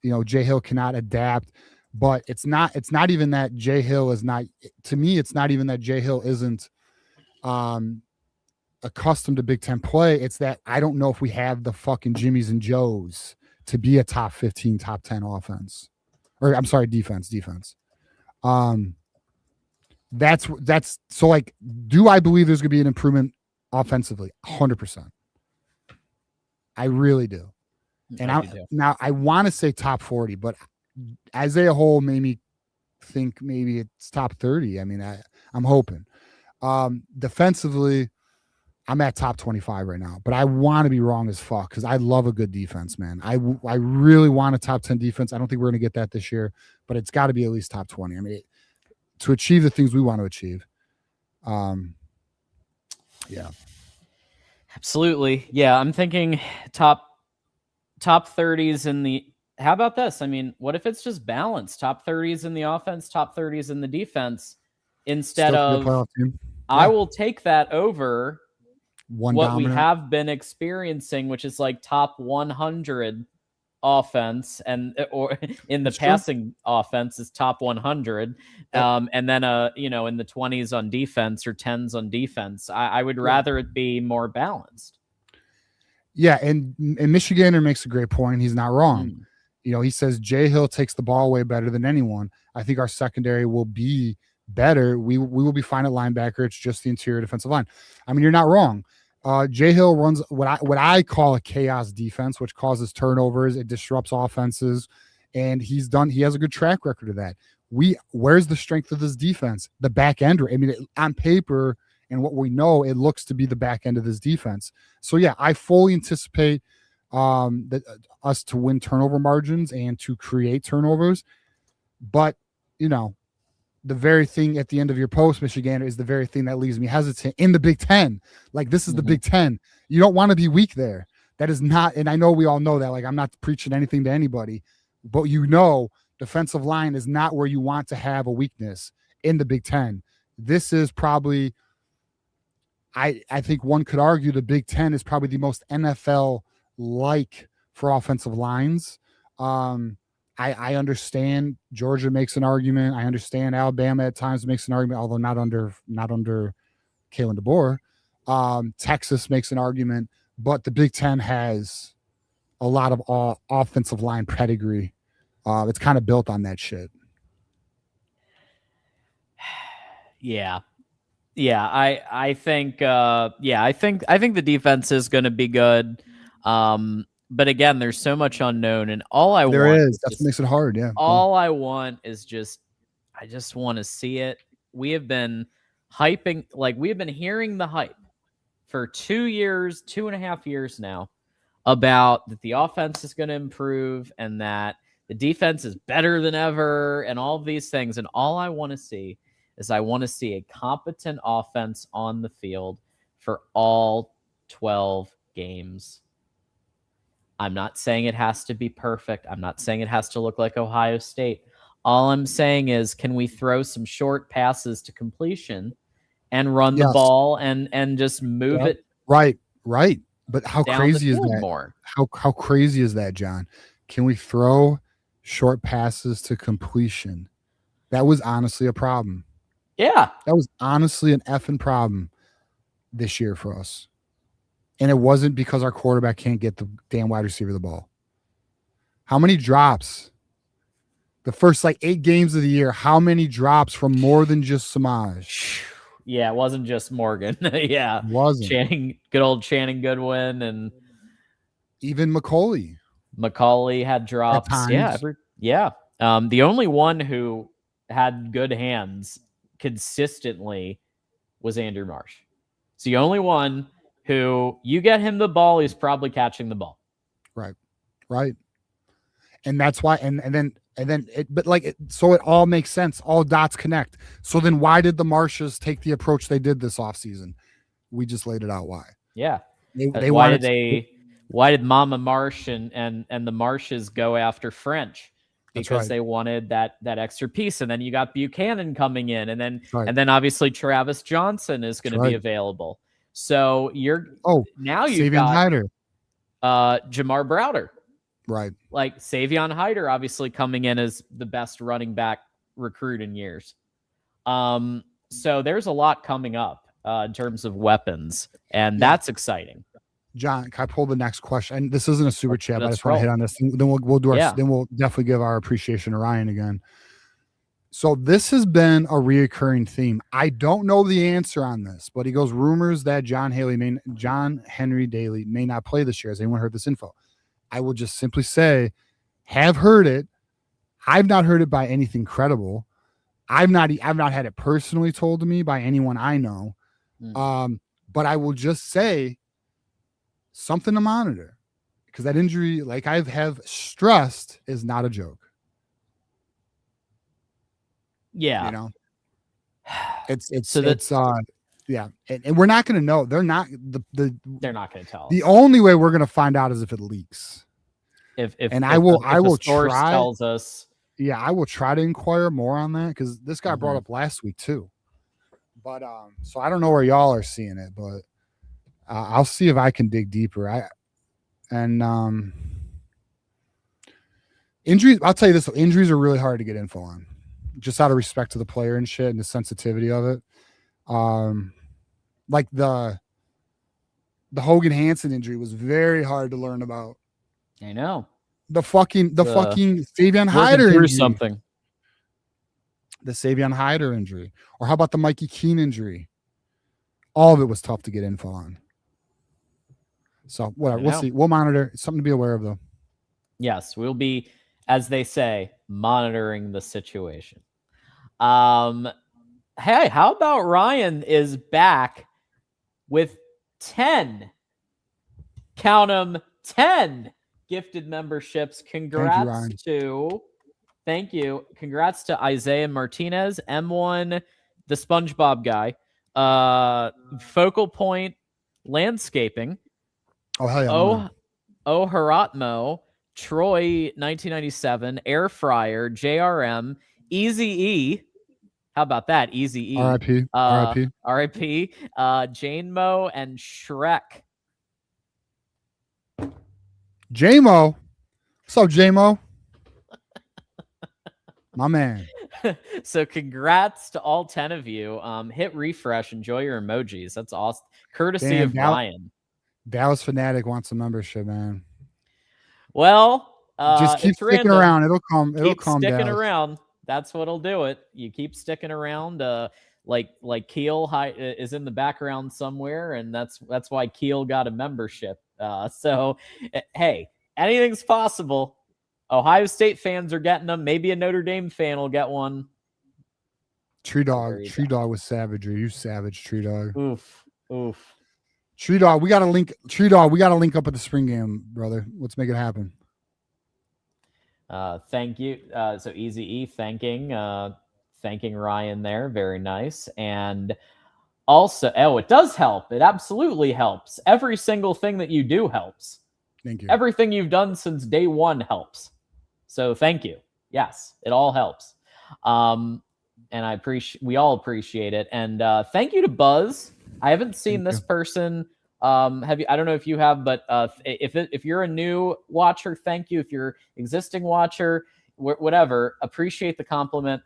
Hill cannot adapt, but it's not even that Jay Hill is not, to me, it's not even that Jay Hill isn't accustomed to Big Ten play. It's that I don't know if we have the fucking Jimmies and Joes to be a top 15, top 10 offense. Or I'm sorry, defense. That's so, like, do I believe there's gonna be an improvement offensively? 100%. I really do. And now I want to say top 40, but Isaiah Hole made me think maybe it's top 30. I mean, I'm hoping. Defensively, I'm at top 25 right now, but I want to be wrong as fuck because I love a good defense, man. I really want a top 10 defense. I don't think we're going to get that this year, but it's got to be at least top 20. I mean, to achieve the things we want to achieve. Yeah. Absolutely. Yeah, I'm thinking top 30s in the. How about this? I mean, what if it's just balanced? Top 30s in the offense, top 30s in the defense, instead Still be a of. playoff team. I will take that over One what dominant. we have been experiencing, which is like top 100 offense, and or in the That's true. passing offense is top 100, and then in the 20s on defense or 10s on defense. I would rather it be more balanced. Yeah, and Michigander makes a great point. He's not wrong. He says Jay Hill takes the ball away better than anyone. I think our secondary will be better. We will be fine at linebacker. It's just the interior defensive line. I mean, you're not wrong. Jay Hill runs what I call a chaos defense, which causes turnovers. It disrupts offenses, and he has a good track record of that. Where's the strength of this defense? The back end. I mean, on paper and what we know, it looks to be the back end of this defense. So yeah, I fully anticipate us to win turnover margins and to create turnovers. But the very thing at the end of your post, Michigander, is the very thing that leaves me hesitant in the Big Ten. Like, this is the Big Ten. You don't want to be weak there. That is not, and I know we all know that. Like, I'm not preaching anything to anybody, but defensive line is not where you want to have a weakness in the Big Ten. This is probably, I think one could argue the Big Ten is probably the most NFL-like for offensive lines. I understand Georgia makes an argument. I understand Alabama at times makes an argument, although not under Kalen DeBoer. Texas makes an argument, but the Big Ten has a lot of offensive line pedigree. It's kind of built on that shit. Yeah. I think the defense is going to be good. But again, there's so much unknown, and all I want is that's what makes it hard. Yeah. All I want is I just want to see it. We have been hyping, we have been hearing the hype for 2.5 years now about that the offense is going to improve and that the defense is better than ever and all of these things. And all I want to see is a competent offense on the field for all 12 games. I'm not saying it has to be perfect. I'm not saying it has to look like Ohio State. All I'm saying is, can we throw some short passes to completion and run the ball and just move it? Right. But how crazy is that? More? How crazy is that, John? Can we throw short passes to completion? That was honestly a problem. Yeah. That was honestly an effing problem this year for us. And it wasn't because our quarterback can't get the damn wide receiver the ball. How many drops? The first 8 games of the year, how many drops from more than just Samaj? Yeah, it wasn't just Morgan. Yeah. It wasn't. Good old Channing Goodwin and even McCauley. McCauley had drops. Yeah. The only one who had good hands consistently was Andrew Marsh. It's the only one who you get him the ball, he's probably catching the ball. Right. And that's why, so it all makes sense. All dots connect. So then why did the Marshes take the approach they did this offseason? We just laid it out why. Yeah. Why did Mama Marsh and the Marshes go after French? Because they wanted that extra piece. And then you got Buchanan coming in, and then obviously Travis Johnson is going to be available. So you've got Hyder. Jamar Browder. Right. Savion Hyder obviously coming in as the best running back recruit in years. So there's a lot coming up in terms of weapons, and that's exciting. John, can I pull the next question? And this isn't a super chat, but I just want to hit on this. Then we'll do our then we'll definitely give our appreciation to Ryan again. So this has been a reoccurring theme. I don't know the answer on this, but he goes, rumors that John Henry Daly may not play this year. Has anyone heard this info? I will just simply say, have heard it. I've not heard it by anything credible. I've not had it personally told to me by anyone I know. But I will just say something to monitor, because that injury, like I have stressed, is not a joke. Yeah. You know, yeah. And we're not going to know. They're not going to tell us. The only way we're going to find out is if it leaks. I will try. Tells us. Yeah, I will try to inquire more on that, because this guy brought up last week too. But so I don't know where y'all are seeing it, but I'll see if I can dig deeper. Injuries. I'll tell you this: injuries are really hard to get info on, just out of respect to the player and shit and the sensitivity of it. Like the Hogan Hansen injury was very hard to learn about. I know. The fucking Savion Hyder injury. Something. The Savion Hyder injury. Or how about the Mikey Keene injury? All of it was tough to get info on. So whatever. We'll see. We'll monitor. It's something to be aware of, though. Yes, we'll be, as they say, monitoring the situation. Hey, how about Ryan is back with 10? Count them, 10 gifted memberships. Congrats thank you. Congrats to Isaiah Martinez, M1, the SpongeBob guy, Focal Point Landscaping. Oh, hell yeah. Oh, Haratmo, Troy 1997, Air Fryer, JRM, Easy E. How about that? Easy E. RIP. Jane Mo and Shrek. J-Mo. What's up, J-Mo? My man. So congrats to all 10 of you. Hit refresh. Enjoy your emojis. That's awesome. Courtesy of Ryan. Dallas Fanatic wants a membership, man. Well, just keep sticking around. It'll come. Keep sticking around. That's what'll do it. You keep sticking around. Like Keel is in the background somewhere, and that's why Keel got a membership. So hey, anything's possible. Ohio State fans are getting them. Maybe a Notre Dame fan will get one. Tree Dog was savagery. You savage, Tree Dog. Oof. Tree Dog, we got to link. Tree Dog, we got to link up at the spring game, brother. Let's make it happen. Thank you. So Easy E thanking Ryan there. Very nice. And also, it does help. It absolutely helps. Every single thing that you do helps. Thank you. Everything you've done since day one helps. So thank you. Yes, it all helps. And we all appreciate it. And thank you to Buzz. I haven't seen this person. Have you? I don't know if you have, but if you're a new watcher, thank you. If you're existing watcher, whatever, appreciate the compliment.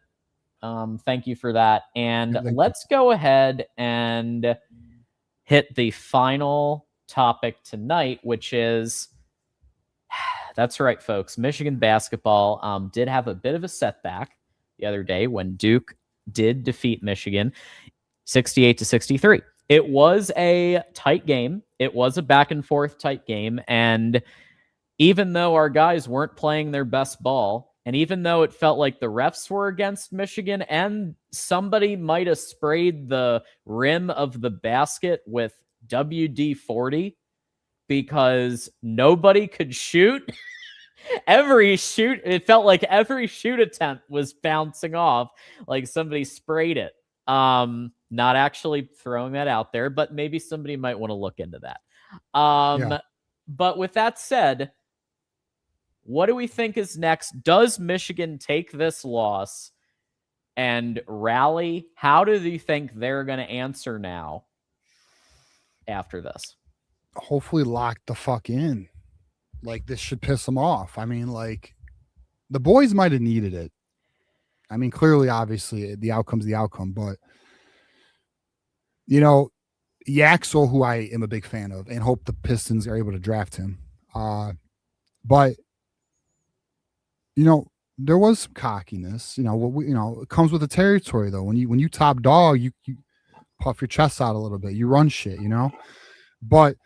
Thank you for that. And let's go ahead and hit the final topic tonight, which is, that's right, folks. Michigan basketball did have a bit of a setback the other day when Duke did defeat Michigan 68-63. It was a tight game. It was a back and forth tight game. And even though our guys weren't playing their best ball, and even though it felt like the refs were against Michigan and somebody might have sprayed the rim of the basket with WD-40 because nobody could shoot, it felt like every shoot attempt was bouncing off like somebody sprayed it. Not actually throwing that out there, but maybe somebody might want to look into that. But with that said, what do we think is next? Does Michigan take this loss and rally? How do you think they're going to answer now after this? Hopefully lock the fuck in. Like, this should piss them off. I mean, like, the boys might have needed it. I mean, clearly, obviously, the outcome's the outcome, but you know, Yaxel, who I am a big fan of, and hope the Pistons are able to draft him. But you know, there was some cockiness. You know, it comes with the territory, though. When you top dog, you puff your chest out a little bit. You run shit, you know. But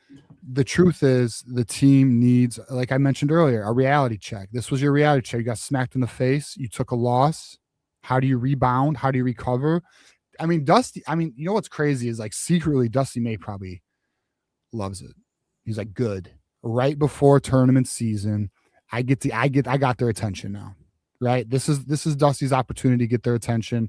the truth is the team needs, like I mentioned earlier, a reality check. This was your reality check. You got smacked in the face. You took a loss. How do you rebound? How do you recover? I mean, Dusty, you know what's crazy is like secretly Dusty May probably loves it. He's like, good. Right before tournament season, I got their attention now. Right? This is Dusty's opportunity to get their attention.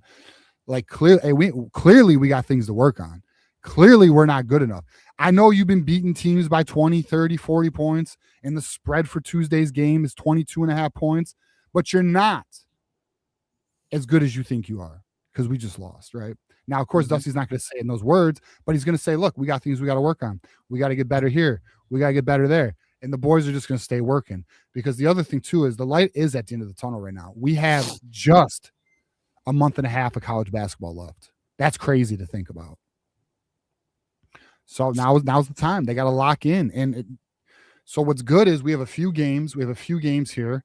Like clearly we got things to work on. Clearly we're not good enough. I know you've been beating teams by 20, 30, 40 points, and the spread for Tuesday's game is 22.5 points, but you're not as good as you think you are because we just lost, right? Now, of course, Dusty's not going to say it in those words, but he's going to say, look, we got things we got to work on. We got to get better here. We got to get better there. And the boys are just going to stay working because the other thing, too, is the light is at the end of the tunnel right now. We have just a month and a half of college basketball left. That's crazy to think about. So now's the time. They got to lock in. So what's good is we have a few games. We have a few games here.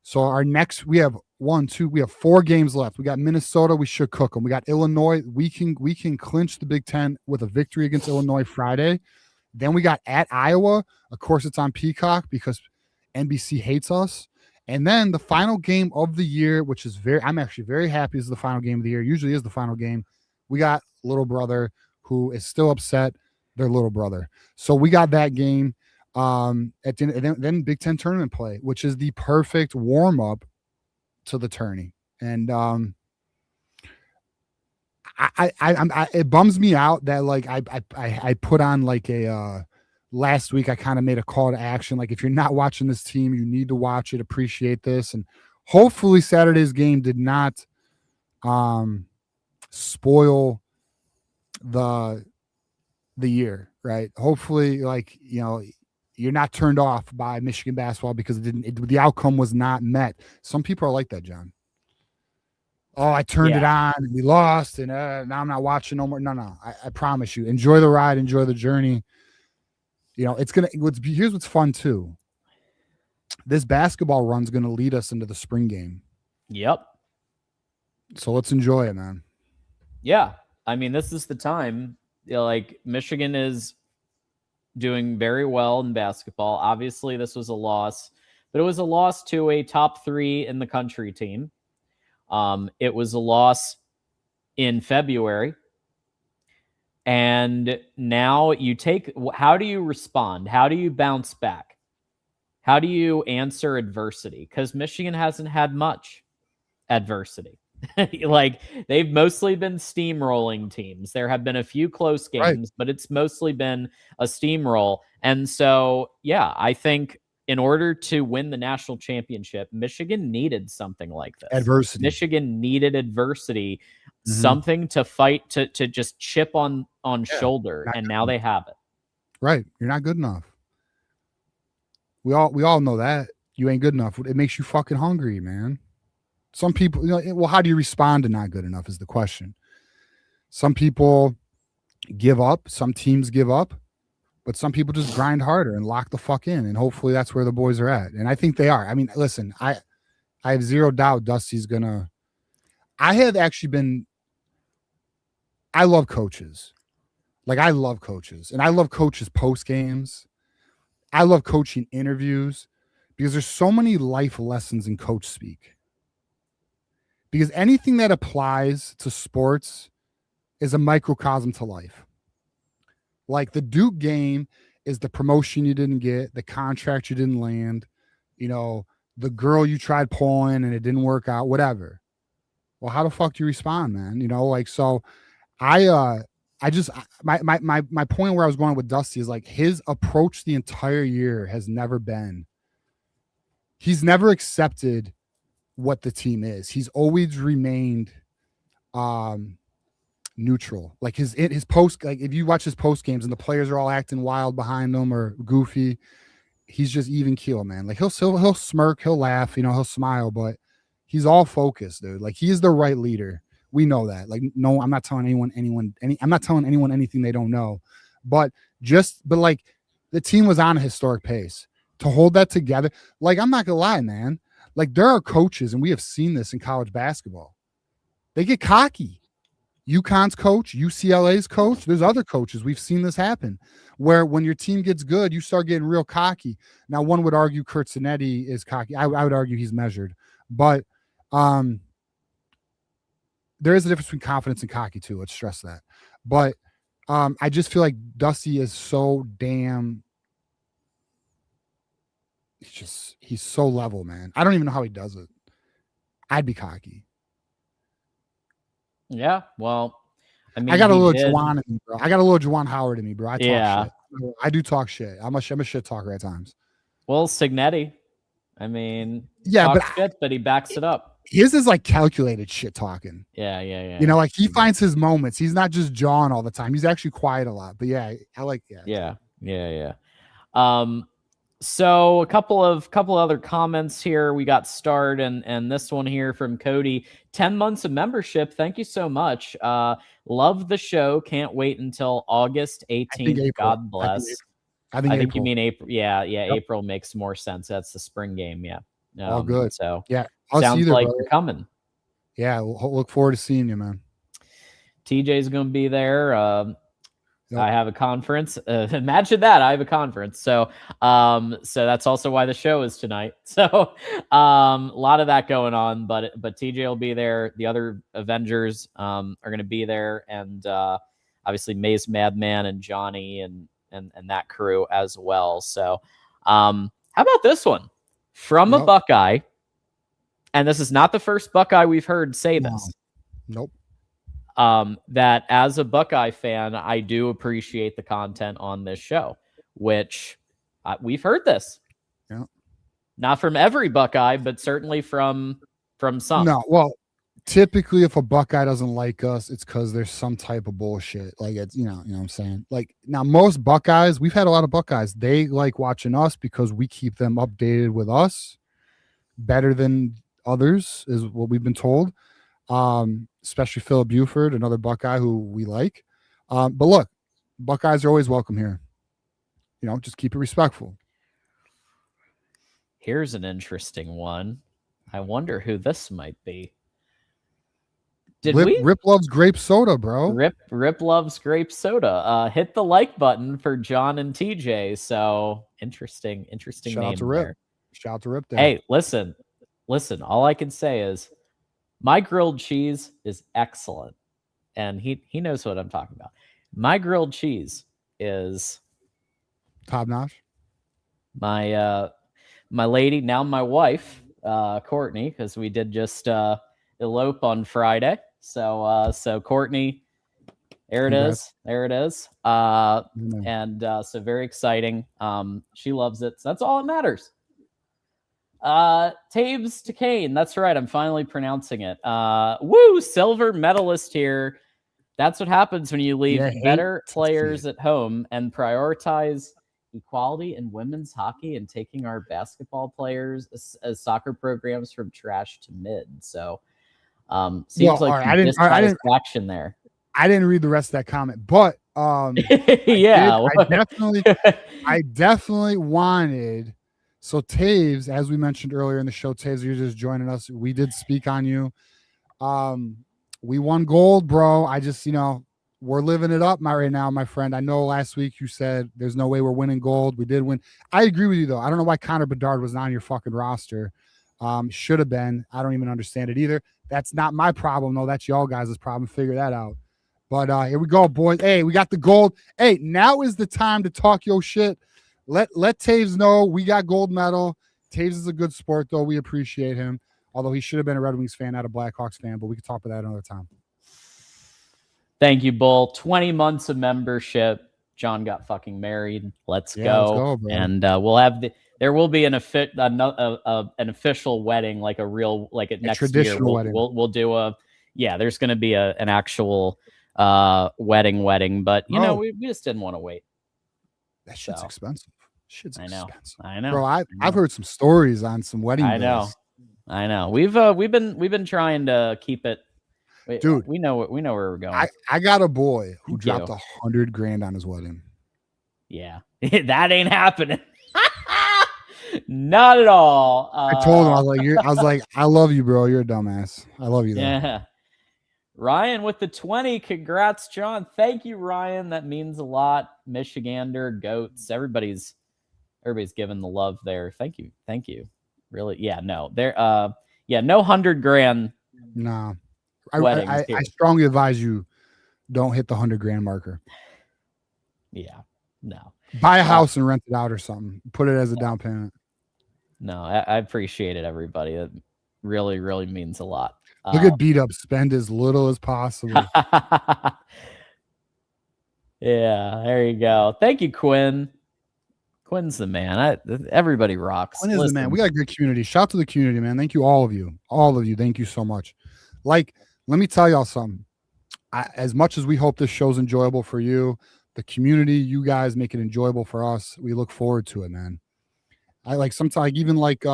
So our next, we have 4 games left. We got Minnesota. We should cook them. We got Illinois. We can clinch the Big Ten with a victory against Illinois Friday. Then we got at Iowa. Of course, it's on Peacock because NBC hates us. And then the final game of the year, which is I'm actually very happy is the final game of the year. Usually is the final game. We got little brother who is still upset. Their little brother. So we got that game at the end, and then Big Ten tournament play, which is the perfect warm up to the tourney. And it bums me out that like I put on like a last week I kind of made a call to action. Like if you're not watching this team, you need to watch it, appreciate this, and hopefully Saturday's game did not spoil the year, right? Hopefully, like, you know, you're not turned off by Michigan basketball because the outcome was not met. Some people are like that, John. Oh, I turned it on and we lost, and now I'm not watching no more. No, I promise you, enjoy the ride, enjoy the journey. You know, here's what's fun too. This basketball run's gonna lead us into the spring game. Yep. So let's enjoy it, man. Yeah, I mean, this is the time. You know, like Michigan is doing very well in basketball. Obviously, this was a loss, but it was a loss to a top 3 in the country team. It was a loss in February. And now how do you respond? How do you bounce back? How do you answer adversity? Because Michigan hasn't had much adversity. Like they've mostly been steamrolling teams. There have been a few close games, right, but it's mostly been a steamroll. And so, yeah, I think in order to win the national championship, Michigan needed something like this. Adversity. Michigan needed adversity, something to fight, to just chip on shoulder, and now they have it. Right. You're not good enough. We all know that. You ain't good enough. It makes you fucking hungry, man. Some people, you know, well, how do you respond to not good enough is the question. Some people give up. Some teams give up. But some people just grind harder and lock the fuck in. And hopefully that's where the boys are at. And I think they are. I mean, listen, I have zero doubt Dusty's going to. I love coaches. Like, I love coaches. And I love coaches post games. I love coaching interviews because there's so many life lessons in coach speak. Because anything that applies to sports is a microcosm to life. Like the Duke game is the promotion you didn't get, the contract you didn't land, you know, the girl you tried pulling and it didn't work out, whatever. Well, how the fuck do you respond, man? You know, like, so my point where I was going with Dusty is like his approach the entire year has never been, he's never accepted what the team is. He's always remained neutral. Like his post, like if you watch his post games and the players are all acting wild behind him or goofy, he's just even keel, man. Like he'll smirk, he'll laugh, you know, he'll smile, but he's all focused, dude. Like he is the right leader. We know that. Like, no, I'm not telling anyone anything they don't know. But like the team was on a historic pace. To hold that together, like I'm not gonna lie, man. Like there are coaches, and we have seen this in college basketball. They get cocky. UConn's coach, UCLA's coach. There's other coaches. We've seen this happen where when your team gets good, you start getting real cocky. Now, one would argue Kurt Zanetti is cocky. I would argue he's measured, but there is a difference between confidence and cocky too. Let's stress that. But I just feel like Dusty is so damn. He's so level, man. I don't even know how he does it. I'd be cocky. Yeah, well, I mean, I got a little Juwan in me, bro. I got a little Juwan Howard in me, bro. I talk shit. I do talk shit. I'm a shit talker at times. Well, Signetti, I mean, yeah, but he backs it up. His is like calculated shit talking. Yeah. You know, like he finds his moments. He's not just jawing all the time. He's actually quiet a lot. But yeah, I like that. Yeah. So a couple other comments here. We got Starred and this one here from Cody. 10 months of membership. Thank you so much. Love the show. Can't wait until August 18th. God bless. I think you mean April. Yeah. Yep. April makes more sense. That's the spring game. Yeah. All good. So yeah, sounds like you're coming. Yeah, we'll look forward to seeing you, man. TJ's going to be there. I have a conference. Imagine that. I have a conference. So that's also why the show is tonight. So a lot of that going on, but TJ will be there. The other Avengers are going to be there, and obviously Maze Madman and Johnny and that crew as well. So how about this one from a Buckeye? And this is not the first Buckeye we've heard say this. Nope. That as a Buckeye fan, I do appreciate the content on this show, which we've heard this. Yeah. Not from every Buckeye, but certainly from some. No, well, typically if a Buckeye doesn't like us, it's because there's some type of bullshit. Like it's, you know what I'm saying? Like now most Buckeyes, we've had a lot of Buckeyes. They like watching us because we keep them updated with us better than others, is what we've been told. Especially Philip Buford, another Buckeye who we like. But look, Buckeyes are always welcome here. You know, just keep it respectful. Here's an interesting one. I wonder who this might be. Rip loves grape soda, bro. Rip loves grape soda. Hit the like button for John and TJ. So interesting Shout name out to Rip. there. Shout out to Rip there. Hey, listen. All I can say is my grilled cheese is excellent, and he knows what I'm talking about. My grilled cheese is top notch. My lady, now my wife, Courtney, because we did just elope on Friday. So Courtney, there it is. And so very exciting. She loves it. So that's all that matters. Taves to Kane. That's right. I'm finally pronouncing it. Woo! Silver medalist here. That's what happens when you leave better players at home and prioritize equality in women's hockey and taking our basketball players as soccer programs from trash to mid. So seems like action there. I didn't read the rest of that comment, but yeah, I definitely wanted. So Taves, as we mentioned earlier in the show, Taves, you're just joining us. We did speak on you. We won gold, bro. I just, we're living it up right now, my friend. I know last week you said there's no way we're winning gold. We did win. I agree with you, though. I don't know why Connor Bedard was not on your fucking roster. Should have been. I don't even understand it either. That's not my problem, though. That's y'all guys' problem. Figure that out. But here we go, boys. Hey, we got the gold. Hey, now is the time to talk your shit. Let Taves know we got gold medal. Taves is a good sport, though. We appreciate him. Although he should have been a Red Wings fan, not a Blackhawks fan. But we can talk about that another time. Thank you, Bull. 20 months of membership. John got fucking married. Let's go, bro. And we'll have there will be an official wedding, like a real, like it next year. We'll do there's going to be an actual wedding. But we just didn't want to wait. That shit's expensive. Expensive. I know. Bro, I've heard some stories on some wedding bills. I know. We've been trying to keep it. Dude, we know where we're going. I got a boy who dropped $100,000 on his wedding. Yeah, that ain't happening. Not at all. I told him, I was like, I love you, bro. You're a dumbass. I love you, though. Yeah. Ryan with the 20. Congrats, John. Thank you, Ryan. That means a lot. Michigander, goats. Everybody's giving the love there. Thank you. Really? Yeah, no. There no 100 grand. No. Weddings I strongly advise you don't hit the 100 grand marker. Yeah. No. Buy a house and rent it out or something. Put it as a down payment. No, I appreciate it, everybody. It really, really means a lot. Look at Beat Up. Spend as little as possible. Yeah, there you go. Thank you, Quinn. Quinn's the man. Everybody rocks. Quinn is the man. We got a great community. Shout out to the community, man. Thank you, all of you. All of you. Thank you so much. Like, let me tell y'all something. As much as we hope this show's enjoyable for you, the community, you guys make it enjoyable for us. We look forward to it, man. I like sometimes even like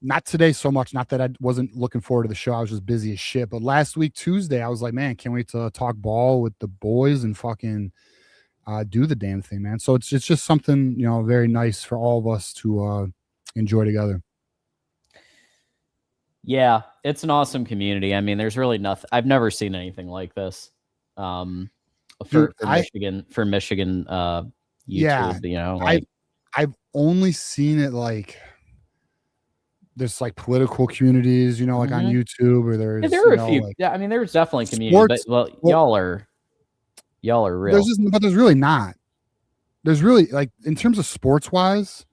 not today so much, not that I wasn't looking forward to the show. I was just busy as shit. But last week, Tuesday, I was like, man, can't wait to talk ball with the boys and fucking do the damn thing, man. So it's just something, very nice for all of us to enjoy together. Yeah, it's an awesome community. I mean, there's really nothing. I've never seen anything like this. For Michigan YouTube, yeah, I've only seen it like there's like political communities, like on YouTube, or there's there are a few. Yeah, I mean, there's definitely community, but y'all are real. But there's really not. There's really, like, in terms of sports wise,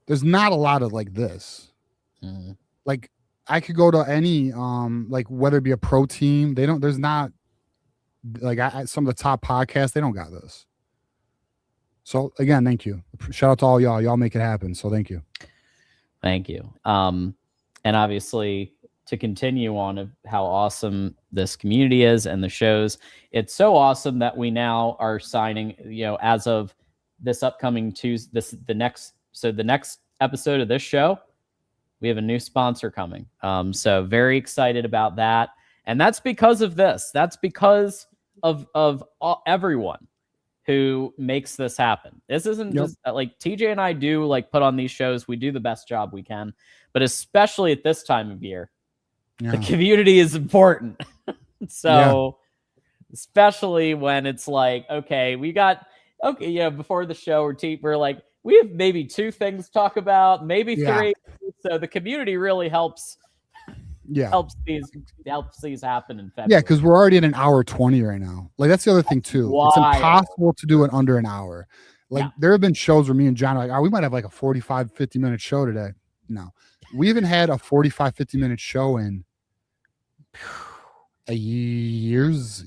there's not a lot of like this. Like, I could go to any like whether it be a pro team, there's not like some of the top podcasts, they don't got this. So again, thank you. Shout out to all y'all. Y'all make it happen. So thank you. Thank you. And obviously, to continue on how awesome this community is and the shows, it's so awesome that we now are signing, as of this upcoming Tuesday, the next episode of this show, we have a new sponsor coming. So very excited about that. And that's because of this. That's because of everyone who makes this happen. This isn't just like TJ and I do like put on these shows. We do the best job we can, but especially at this time of year, the community is important. So especially when it's like, before the show we're like, we have maybe 2 things to talk about, maybe 3. So the community really helps these happen in February. Yeah, because we're already at an hour 20 right now. Like, that's the other thing too. It's impossible to do it under an hour. Like, there have been shows where me and John are like, we might have like a 45, 50-minute show today. No, we haven't had a 45, 50-minute show in years.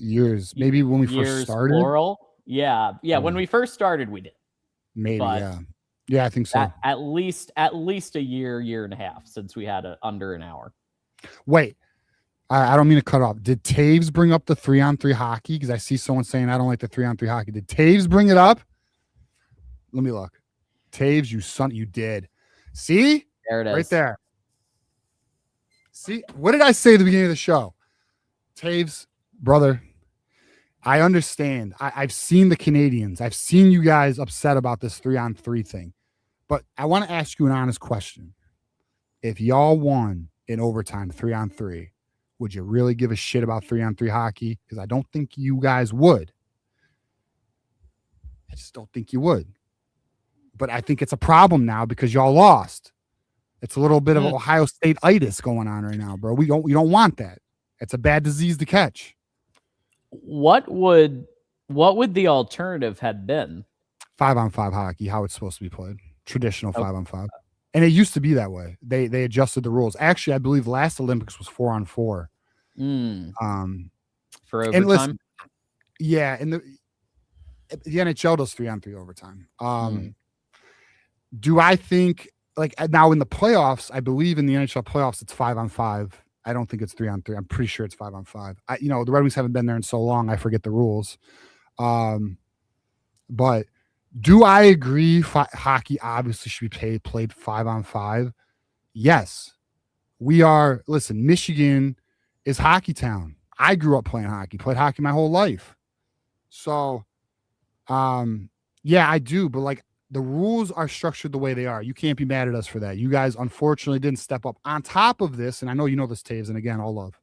Maybe when we first started. Plural. Yeah. When we first started, we did. Maybe, yeah, I think so. At least a year and a half since we had under an hour. Wait, I don't mean to cut off. Did Taves bring up the 3-on-3 hockey? Because I see someone saying I don't like the 3-on-3 hockey. Did Taves bring it up? Let me look. Taves, you did. See? There it is. Right there. See? What did I say at the beginning of the show? Taves, brother, I understand. I've seen the Canadians. I've seen you guys upset about this 3-on-3 thing. But I want to ask you an honest question. If y'all won in overtime 3-on-3, would you really give a shit about 3-on-3 hockey? Because I don't think you guys would. I just don't think you would. But I think it's a problem now because y'all lost. It's a little bit of Ohio State-itis going on right now, bro. We don't want that. It's a bad disease to catch. What would the alternative have been? 5-on-5 hockey, how it's supposed to be played. Traditional 5-on-5. And it used to be that way. They adjusted the rules. Actually, I believe last Olympics was 4-on-4. For overtime? And listen, and the NHL does 3-on-3 overtime. Do I think, like, now in the playoffs, I believe in the NHL playoffs, it's 5-on-5. I don't think it's 3-on-3. I'm pretty sure it's 5-on-5. The Red Wings haven't been there in so long, I forget the rules. But do I agree hockey obviously should be played 5-on-5? Yes. Listen, Michigan is hockey town. I grew up playing hockey, played hockey my whole life. So, I do. But, like, the rules are structured the way they are. You can't be mad at us for that. You guys, unfortunately, didn't step up. On top of this, and I know you know this, Taves, and again, all love.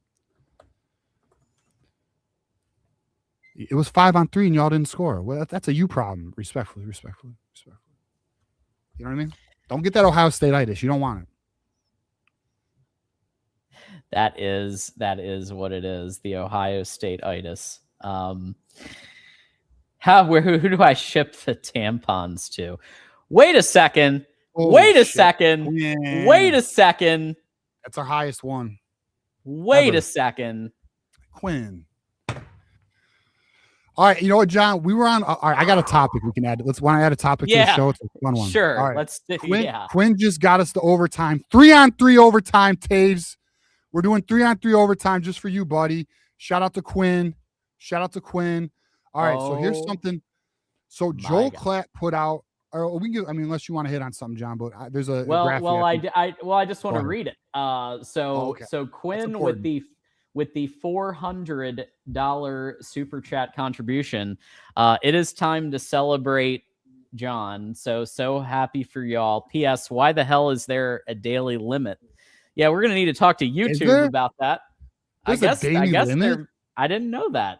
It was 5-on-3 and y'all didn't score. Well, that's a you problem. Respectfully. You know what I mean? Don't get that Ohio State-itis. You don't want it. That is what it is. The Ohio State-itis. Who do I ship the tampons to? Wait a second. Wait a second. Wait a second. That's our highest one. Wait a second. Quinn. All right, you know what, John? We were on. All right, I got a topic we can add. Want to add a topic to the show? It's a fun one. Sure. All right. Let's. Quinn just got us to overtime. 3-on-3 overtime, Taves. We're doing 3-on-3 overtime just for you, buddy. Shout out to Quinn. All right, so here's something. So Joel Klatt put out. Or we can. Unless you want to hit on something, John. But there's a graphic. I just want to read it. So Quinn with the $400 super chat contribution. It is time to celebrate John. So happy for y'all. P.S. Why the hell is there a daily limit? Yeah, we're gonna need to talk to YouTube about that. I guess limit? I didn't know that.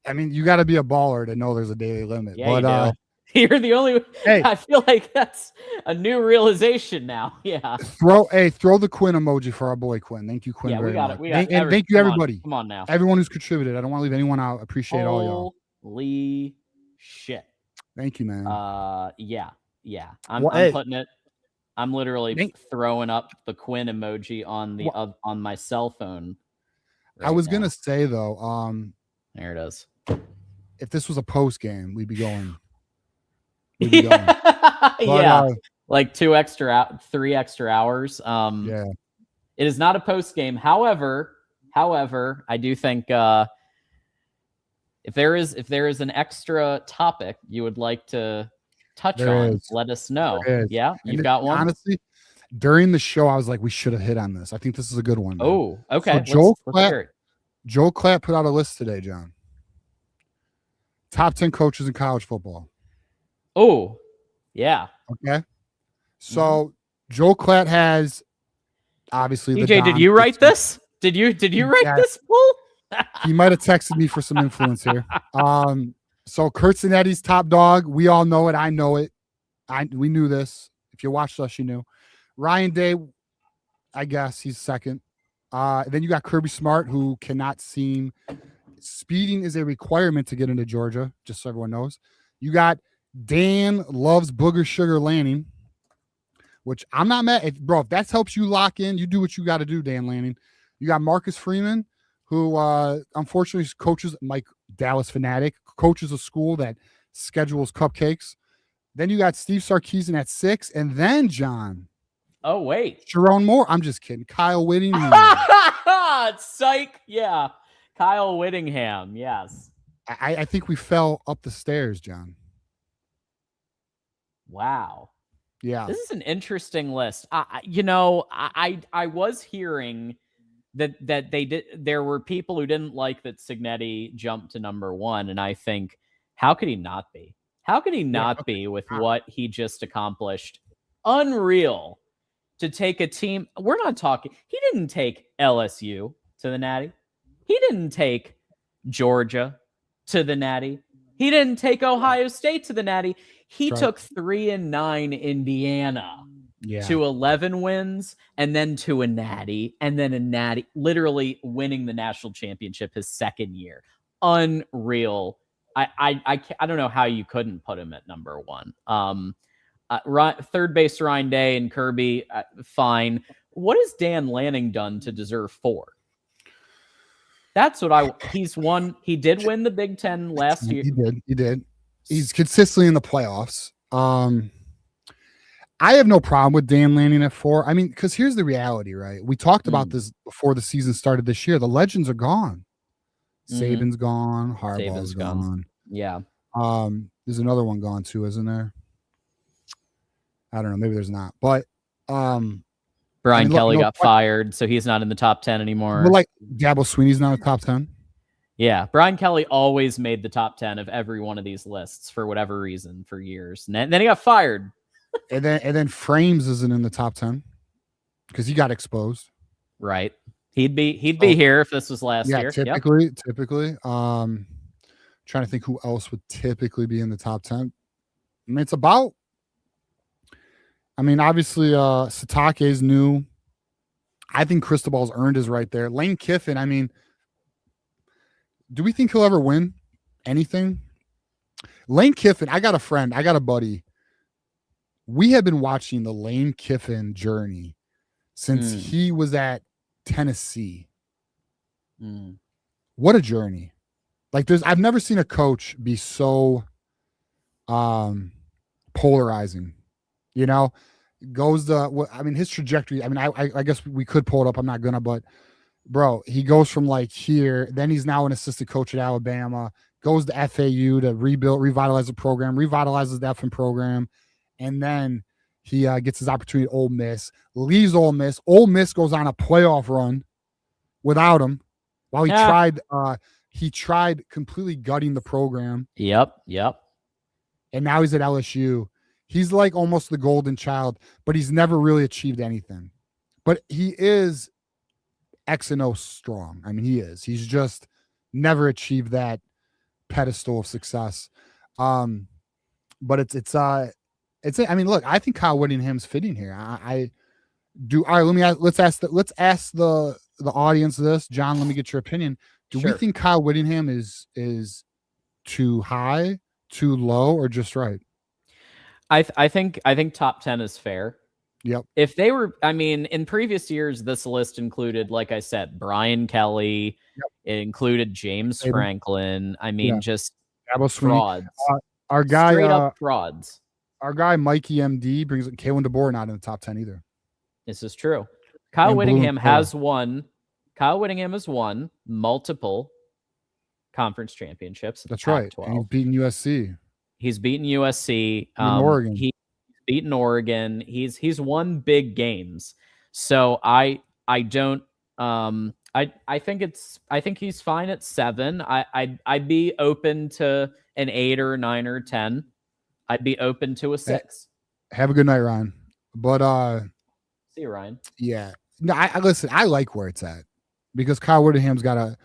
I mean, you got to be a baller to know there's a daily limit. Yeah, but you're the only. Hey, I feel like that's a new realization now. Yeah. Throw the Quinn emoji for our boy Quinn. Thank you, Quinn. Yeah, we got it. And thank you, everybody. Come on now. Everyone who's contributed. I don't want to leave anyone out. Appreciate all y'all. Holy shit. Thank you, man. Yeah. I'm putting it. I'm literally throwing up the Quinn emoji on my cell phone. I was gonna say though, there it is. If this was a post game, we'd be going. But, like 3 extra hours. Yeah. It is not a post game. However, I do think if there is an extra topic you would like to touch on, let us know. Yeah, you've got one. Honestly, during the show, I was like, we should have hit on this. I think this is a good one. Man. Oh, okay. So Joel Klatt put out a list today, John. Top 10 coaches in college football. Oh, yeah. Okay. So Joel Klatt has obviously. DJ, did you write this? Did you write this, Paul? He might have texted me for some influence here. So Kurt Cinetti's top dog. We all know it. I know it. We knew this. If you watched us, you knew. Ryan Day, I guess he's second. Then you got Kirby Smart, who cannot seem. Speeding is a requirement to get into Georgia, just so everyone knows. You got Dan loves Booger Sugar Lanning, which I'm not mad at. Bro, if that helps you lock in, you do what you got to do, Dan Lanning. You got Marcus Freeman, who unfortunately coaches Mike Dallas Fanatic, coaches a school that schedules cupcakes. Then you got Steve Sarkisian at 6, and then John. Oh, wait. Sharon Moore. I'm just kidding. Kyle Whittingham. Psych. Yeah. Kyle Whittingham. Yes. I think we fell up the stairs, John. Wow. Yeah. This is an interesting list. I was hearing that there were people who didn't like that Cignetti jumped to number 1, and I think, how could he not be? How could he not be with what he just accomplished? Unreal to take a team. We're not talking. He didn't take LSU to the Natty. He didn't take Georgia to the Natty. He didn't take Ohio State to the Natty. He took 3-9 Indiana to 11 wins, and then to a Natty, and then a Natty, literally winning the national championship his second year. Unreal. I don't know how you couldn't put him at number 1. Third base Ryan Day and Kirby, fine. What has Dan Lanning done to deserve 4? That's what he's won. He did win the Big Ten last year. He did. He's consistently in the playoffs. I have no problem with Dan Lanning at 4. I mean, because here's the reality, right? We talked about this before the season started this year. The legends are gone. Saban's gone. Harbaugh's gone. Yeah. There's another one gone too, isn't there? I don't know. Maybe there's not. But Brian Kelly got fired, so he's not in the top 10 anymore. But like Dabo Sweeney's not in the top 10. Yeah, Brian Kelly always made the top 10 of every one of these lists for whatever reason for years. And then he got fired. and then Frames isn't in the top 10 because he got exposed. Right. He'd be here if this was last year. Typically. Trying to think who else would typically be in the top 10. I mean, it's about. I mean, obviously, Satake is new. I think Cristobal's earned his right there. Lane Kiffin. I mean, do we think he'll ever win anything? Lane Kiffin. I got a friend. I got a buddy. We have been watching the Lane Kiffin journey since he was at Tennessee. What a journey. Like I've never seen a coach be so polarizing, you know, his trajectory. I mean, I guess we could pull it up. I'm not gonna, but bro, he goes from like here, then he's now an assistant coach at Alabama, goes to FAU to revitalize the program, revitalizes the F1 program. And then he gets his opportunity at Ole Miss, leaves Ole Miss. Ole Miss goes on a playoff run without him while he tried completely gutting the program. Yep. And now he's at LSU. He's like almost the golden child, but he's never really achieved anything. But he is X and O strong. I mean, he is. He's just never achieved that pedestal of success. But it's I mean, look, I think Kyle Whittingham's fitting here. I do. All right, let's ask the audience this. John, let me get your opinion. Do we think Kyle Whittingham is too high, too low, or just right? I think top 10 is fair. Yep. If they were, I mean, in previous years, this list included, like I said, Brian Kelly. Yep. It included James Franklin. I mean, just frauds. Our guy, straight up frauds. Our guy Mikey MD brings Kalen DeBoer not in the top 10 either. This is true. Kyle Whittingham has won multiple conference championships. That's right. And he's beaten USC. He's beaten USC. Oregon. He's beaten Oregon. He's won big games. So I think he's fine at 7. I'd be open to an 8 or 9 or 10. I'd be open to a 6. Have a good night, Ryan. But see you, Ryan. Yeah. No, listen, I like where it's at because Kyle Whittingham's got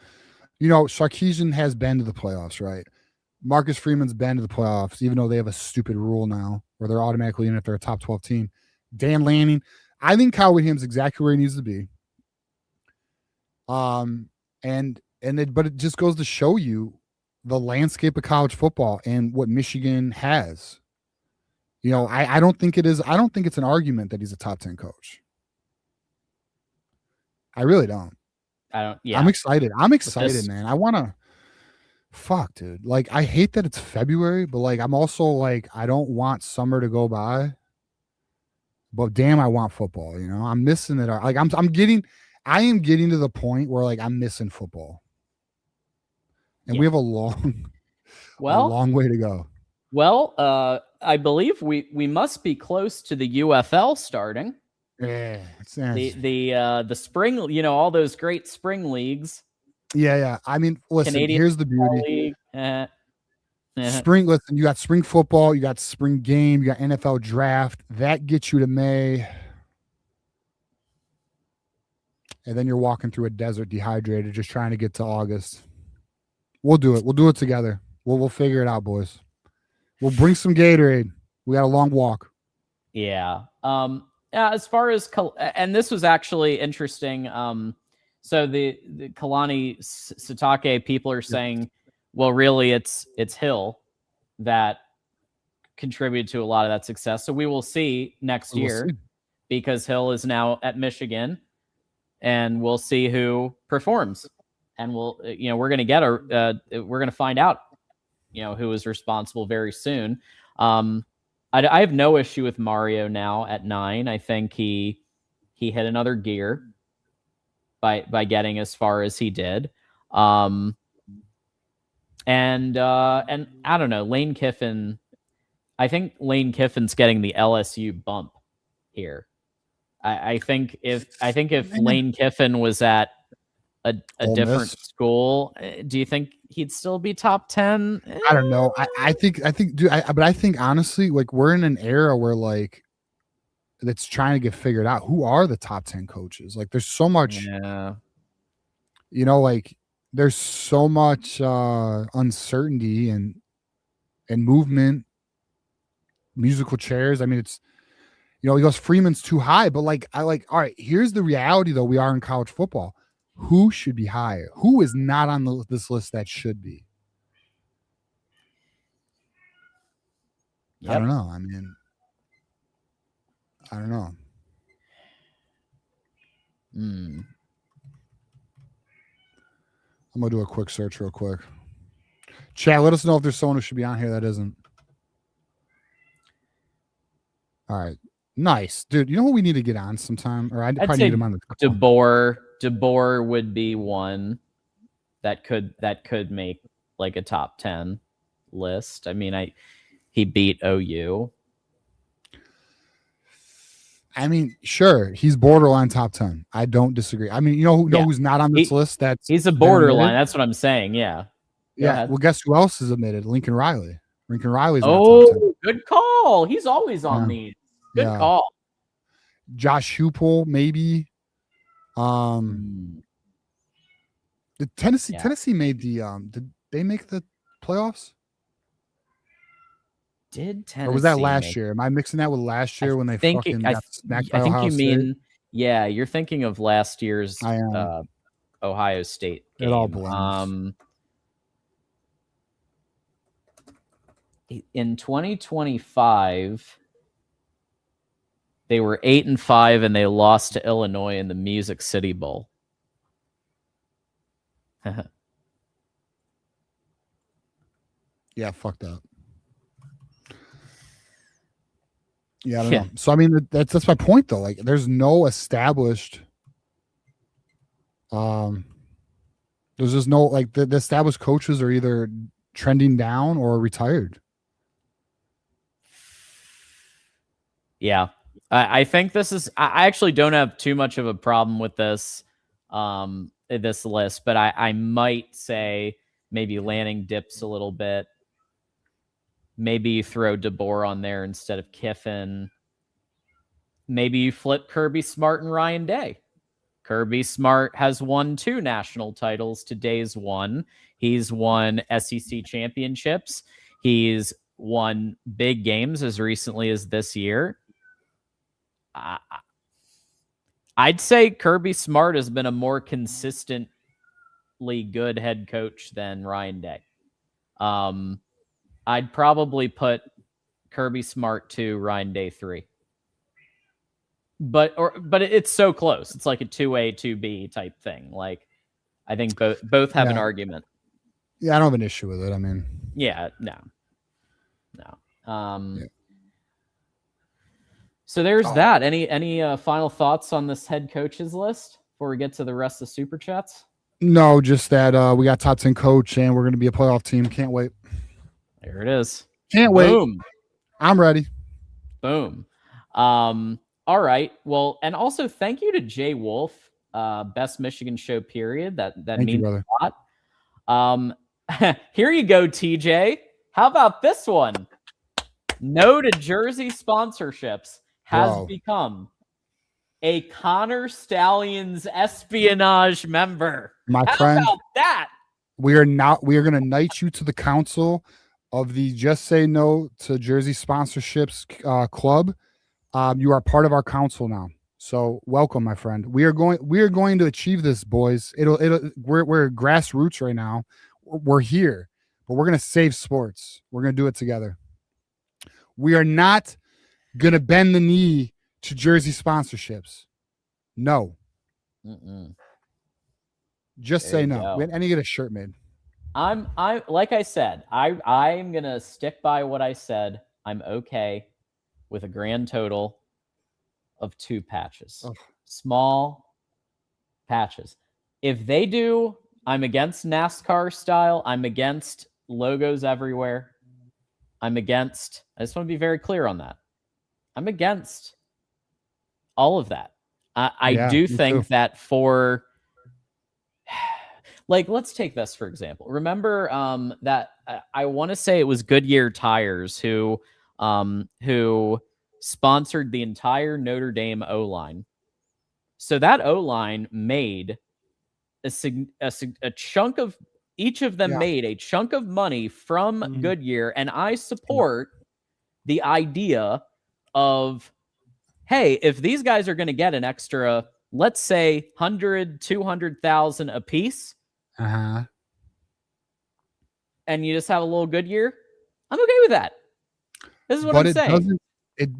Sarkisian has been to the playoffs, right? Marcus Freeman's been to the playoffs, even though they have a stupid rule now where they're automatically in if they're a top 12 team. Dan Lanning, I think Kyle Whittingham's exactly where he needs to be. But it just goes to show you the landscape of college football and what Michigan has. You know, I don't think it is. I don't think it's an argument that he's a top 10 coach. I really don't. Yeah. I'm excited. Man. I want to. Fuck, dude. Like, I hate that it's February, but like, I'm also like, I don't want summer to go by. But damn, I want football. You know, I'm missing it. Like, I am getting to the point where like I'm missing football, and we have a long way to go. Well, I believe we must be close to the UFL starting. Yeah, the spring, you know, all those great spring leagues. Yeah. I mean, listen, here's the beauty. Spring, listen, you got spring football, you got spring game, you got NFL draft. That gets you to May. And then you're walking through a desert dehydrated, just trying to get to August. We'll do it. We'll do it together. We'll figure it out, boys. We'll bring some Gatorade. We got a long walk. Yeah. As far as, and this was actually interesting. So the Kalani Satake people are saying, well, really, it's Hill that contributed to a lot of that success. So we will see next year because Hill is now at Michigan, and we'll see who performs. And we're going to we're going to find out, who is responsible very soon. I have no issue with Mario now at 9. I think he hit another gear by getting as far as he did. And I don't know, Lane Kiffin. I think Lane Kiffin's getting the LSU bump here. I think if Lane Kiffin was at a different school, do you think he'd still be top 10? I don't know. I think, dude. But I think honestly, like we're in an era where like that's trying to get figured out. Who are the top 10 coaches? Like, there's so much. Yeah. Like there's so much uncertainty and movement, musical chairs. I mean, it's, he goes, Freeman's too high, but all right, here's the reality though. We are in college football. Who should be higher? Who is not on this list that should be? I don't know. I mean, I don't know. I'm going to do a quick search real quick. Chat, let us know if there's someone who should be on here that isn't. All right. Nice. Dude, you know what we need to get on sometime? Or I'd probably need him on the DeBoer would be one that could make like a top 10 list. I mean, he beat OU. I mean, sure, he's borderline top 10. I don't disagree. I mean, who's not on this list? He's a borderline. That's what I'm saying. Yeah. Yeah. Well, guess who else is admitted? Lincoln Riley. Lincoln Riley's top 10. Good call. He's always on these. Good call. Josh Hupel, maybe. The Tennessee made the did they make the playoffs? Did Tennessee? Or was that last year? Am I mixing that with last year when they fucking got smacked by Ohio State? Mean, yeah, you're thinking of last year's Ohio State game. It all blends. In 2025, they were 8-5 and they lost to Illinois in the Music City Bowl. Yeah, fuck that. Yeah, I don't know. So I mean, that's my point though. Like, there's no established. There's just no the established coaches are either trending down or retired. Yeah, I think this is. I actually don't have too much of a problem with this, this list, but I might say maybe Lanning dips a little bit. Maybe you throw DeBoer on there instead of Kiffin. Maybe you flip Kirby Smart and Ryan Day. Kirby Smart has won 2 national titles to Day's 1. He's won SEC championships. He's won big games as recently as this year. I'd say Kirby Smart has been a more consistently good head coach than Ryan Day. I'd probably put Kirby Smart 2, Ryan Day 3. But it's so close. It's like a 2A, 2B type thing. Like, I think both have an argument. Yeah, I don't have an issue with it. I mean, yeah, no. So there's that. Any final thoughts on this head coaches list before we get to the rest of the super chats? No, just that we got top 10 coach and we're going to be a playoff team. Can't wait. There it is. Can't wait. Boom. I'm ready. Boom. All right. Well, and also thank you to Jay Wolf, best Michigan show period. That means a lot. Here you go, TJ. How about this one? No to Jersey sponsorships has become a Connor Stallions espionage member. My friend, how about that? We are going to knight you to the council of the Just Say No to Jersey Sponsorships club. You are part of our council now. So welcome, my friend. We are going to achieve this, boys. We're grassroots right now. We're here, but we're going to save sports. We're going to do it together. We are not going to bend the knee to Jersey sponsorships. No. Just say no. I need to get a shirt made. I'm like I said, I'm going to stick by what I said. I'm okay with a grand total of 2 patches. Small patches. If they do, I'm against NASCAR style. I'm against logos everywhere. I just want to be very clear on that. I'm against all of that. I do think that for, like, let's take this for example. Remember that I want to say it was Goodyear Tires who sponsored the entire Notre Dame O-line. So that O-line made a chunk of each of them made a chunk of money from Goodyear, and I support the idea of, hey, if these guys are going to get an extra, let's say 100, 200,000 a piece, and you just have a little Goodyear, I'm okay with that. This is what I'm saying.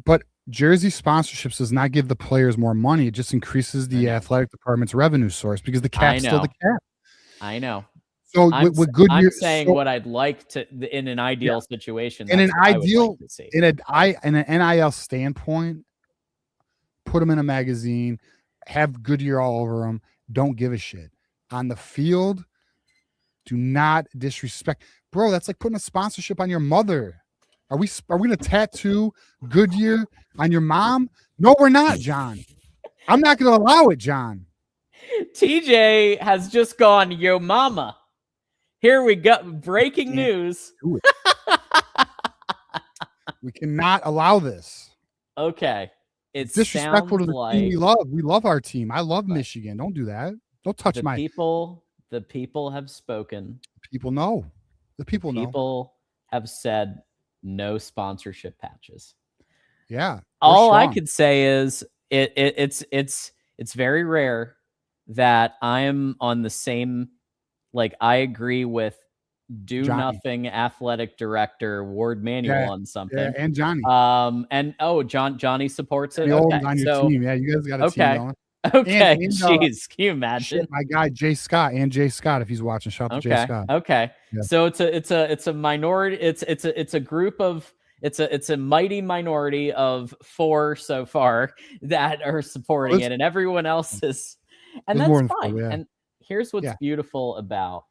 But jersey sponsorships does not give the players more money. It just increases the athletic department's revenue source because the cap's still the cap. I know. So with Goodyear, I'm saying what I'd like to in an ideal situation. In an ideal, in an NIL standpoint, put them in a magazine, have Goodyear all over them. Don't give a shit on the field. Do not disrespect, bro. That's like putting a sponsorship on your mother. Are we gonna tattoo Goodyear on your mom? No, we're not, John. I'm not gonna allow it, John. TJ has just gone, yo mama. Here we go. Breaking news. We cannot allow this. Okay. It's disrespectful to the team we love. We love our team. I love Michigan. Don't do that. Don't touch my people. The people have spoken. People know. The people know. People have said no sponsorship patches. Yeah. All I could say is it's very rare that I'm on the same, like, I agree with nothing athletic director Ward Manuel on something. Yeah, and Johnny. Johnny supports it. On your team. Yeah, you guys got a team going. Okay. Jeez, can you imagine? My guy Jay Scott, if he's watching. Shout out to Jay Scott. Okay. Yeah. So it's a minority, it's a group of it's a mighty minority of 4 so far that are supporting it, and everyone else is, and that's fine. 4, and here's what's beautiful about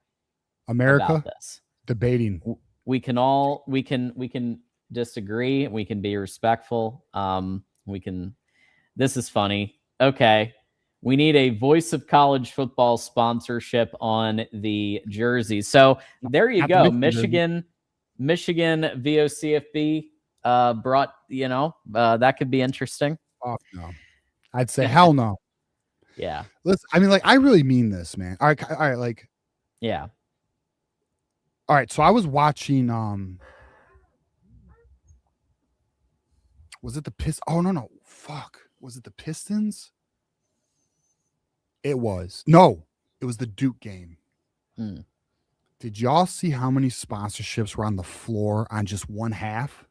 America, about this. Debating. We can disagree. We can be respectful. This is funny. Okay. We need a Voice of College Football sponsorship on the jersey. So there you go. Michigan VOCFB brought, that could be interesting. Oh, no. I'd say hell no. Yeah. Listen, I mean, like, I really mean this, man. All right, like, yeah. All right, so I was watching was it the Pistons? Oh, no. Fuck. Was it the Pistons? It was. No, it was the Duke game. Did y'all see how many sponsorships were on the floor on just one half?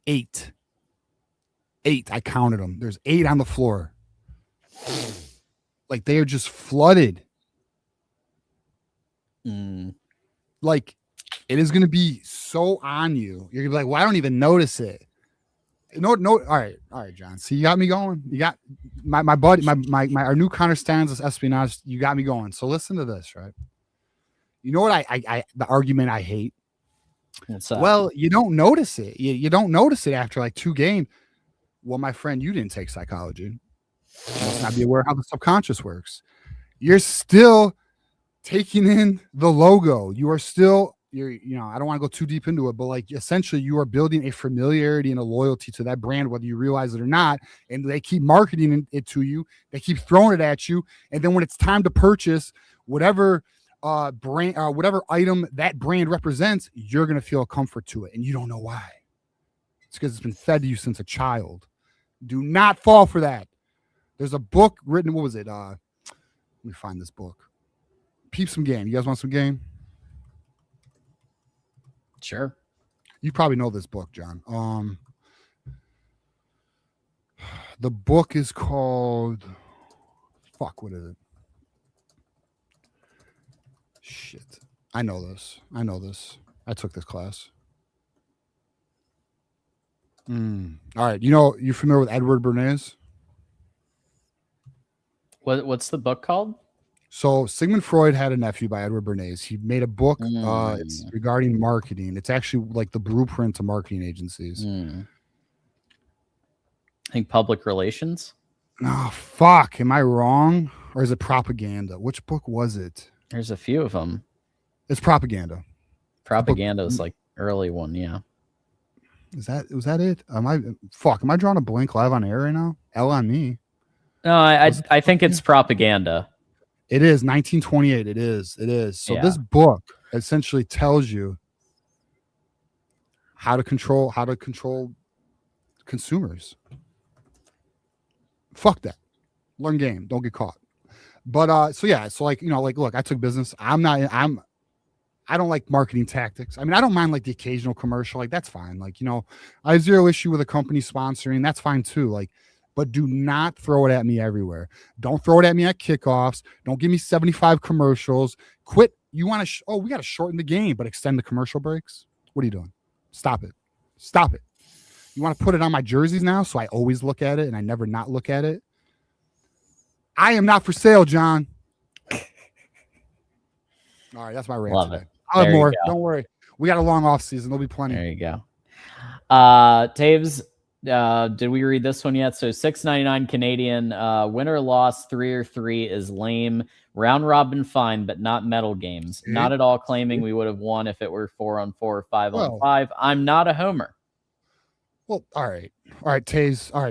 8. I counted them. There's 8 on the floor. Like, they are just flooded. Like, it is going to be so on you. You're going to be like, well, I don't even notice it. No. All right, John. See, you got me going. You got my buddy, our new counterstands is espionage. You got me going. So listen to this, right? You know what the argument I hate? Well, you don't notice it. You don't notice it after like 2 games. Well, my friend, you didn't take psychology. You must not be aware of how the subconscious works. You're still taking in the logo. You are still, I don't want to go too deep into it, but like essentially you are building a familiarity and a loyalty to that brand, whether you realize it or not. And they keep marketing it to you. They keep throwing it at you. And then when it's time to purchase whatever brand, whatever item that brand represents, you're going to feel a comfort to it. And you don't know why. It's because it's been fed to you since a child. Do not fall for that. There's a book written. What was it? Let me find this book. Peep some game. You guys want some game? Sure. You probably know this book, John. The book is called. Fuck. What is it? Shit. I know this. I took this class. All right. You familiar with Edward Bernays? What's the book called? So Sigmund Freud had a nephew by Edward Bernays. He made a book it's regarding marketing. It's actually like the blueprint to marketing agencies. I think public relations. Oh, fuck. Am I wrong? Or is it propaganda? Which book was it? There's a few of them. It's propaganda. Propaganda is like early one, yeah. Was that it? Am I drawing a blank live on air right now? L on me. No, I think it's propaganda. It is 1928. It is. So Yeah. this book essentially tells you how to control consumers. Fuck that. Learn game. Don't get caught. But so like, look, I took business. I don't like marketing tactics. I mean, I don't mind like the occasional commercial. Like, that's fine. Like, I have zero issue with a company sponsoring. That's fine too. Like, but do not throw it at me everywhere. Don't throw it at me at kickoffs. Don't give me 75 commercials. Quit. You want to, we got to shorten the game, but extend the commercial breaks. What are you doing? Stop it. You want to put it on my jerseys now, so I always look at it and I never not look at it. I am not for sale, John. All right, that's my rant. Love today. it. I'll have There you more. go. Don't worry. We got a long off season. There'll be plenty. There you go. Taves, did we read this one yet? So $6.99 Canadian, win or loss, 3 or 3 is lame. Round robin fine, but not medal games. Not at all claiming we would have won if it were 4-on-4 or 5-on-5. I'm not a homer. Well, all right, Taves. All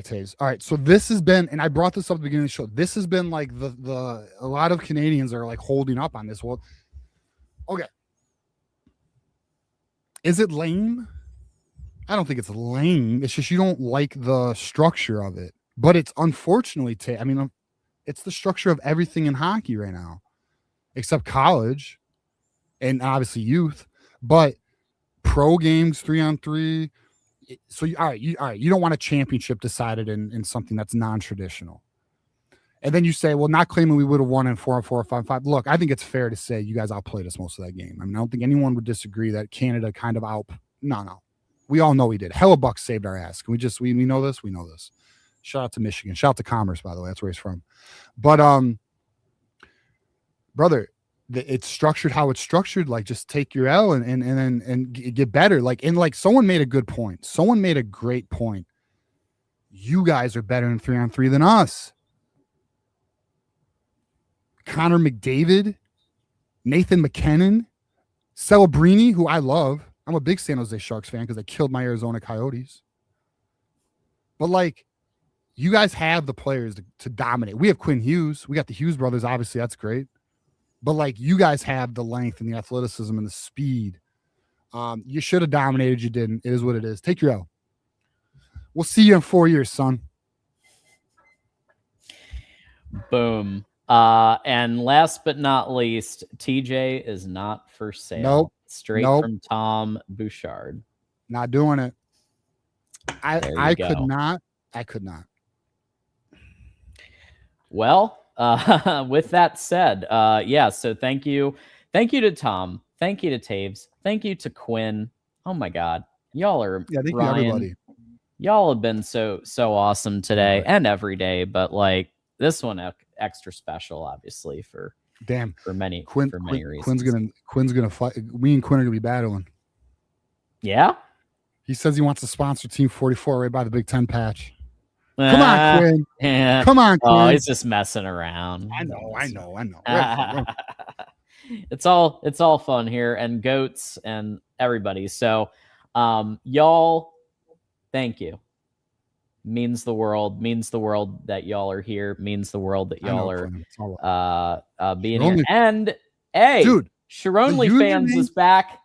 right. So this has been, and I brought this up at the beginning of the show. This has been like a lot of Canadians are like holding up on this. Well, okay. Is it lame? I don't think it's lame. It's just you don't like the structure of it. But it's unfortunately, it's the structure of everything in hockey right now, except college and obviously youth. But pro games, 3-on-3. So all right, you don't want a championship decided in something that's non-traditional. And then you say, well, not claiming we would have won in 4-on-4 or 5-on-5. Look, I think it's fair to say you guys outplayed us most of that game. I mean, I don't think anyone would disagree that Canada kind of No. We all know we did. Hellebuck saved our ass. Can we know this? We know this. Shout out to Michigan. Shout out to Commerce, by the way. That's where he's from. But brother, it's structured how it's structured. Like, just take your L and get better. Like, and like someone made a good point. Someone made a great point. You guys are better in 3-on-3 than us. Connor McDavid, Nathan McKinnon, Celebrini, who I love. I'm a big San Jose Sharks fan because they killed my Arizona Coyotes. But like, you guys have the players to dominate. We have Quinn Hughes. We got the Hughes brothers. Obviously, that's great. But like, you guys have the length and the athleticism and the speed. You should have dominated. You didn't. It is what it is. Take your L. We'll see you in 4 years, son. Boom. And last but not least, TJ is not for sale. Nope. Straight from Tom Bouchard. Not doing it. I could not. Well, with that said, so thank you to Tom. Thank you to Taves. Thank you to Quinn. Oh my God. Y'all are, thank you, Ryan, everybody. Y'all have been so awesome today and every day, but like this one extra special, obviously, for many reasons. Quinn's gonna fight. Me and Quinn are gonna be battling. Yeah. He says he wants to sponsor Team 44 right by the Big Ten patch. Come on, Quinn. Yeah. Come on, Quinn. Oh, he's just messing around. I know. It's all fun here, and goats and everybody. So, y'all, thank you. Means the world that y'all are here. Means the world that y'all are being here. And hey, dude, Sharonly fans is back.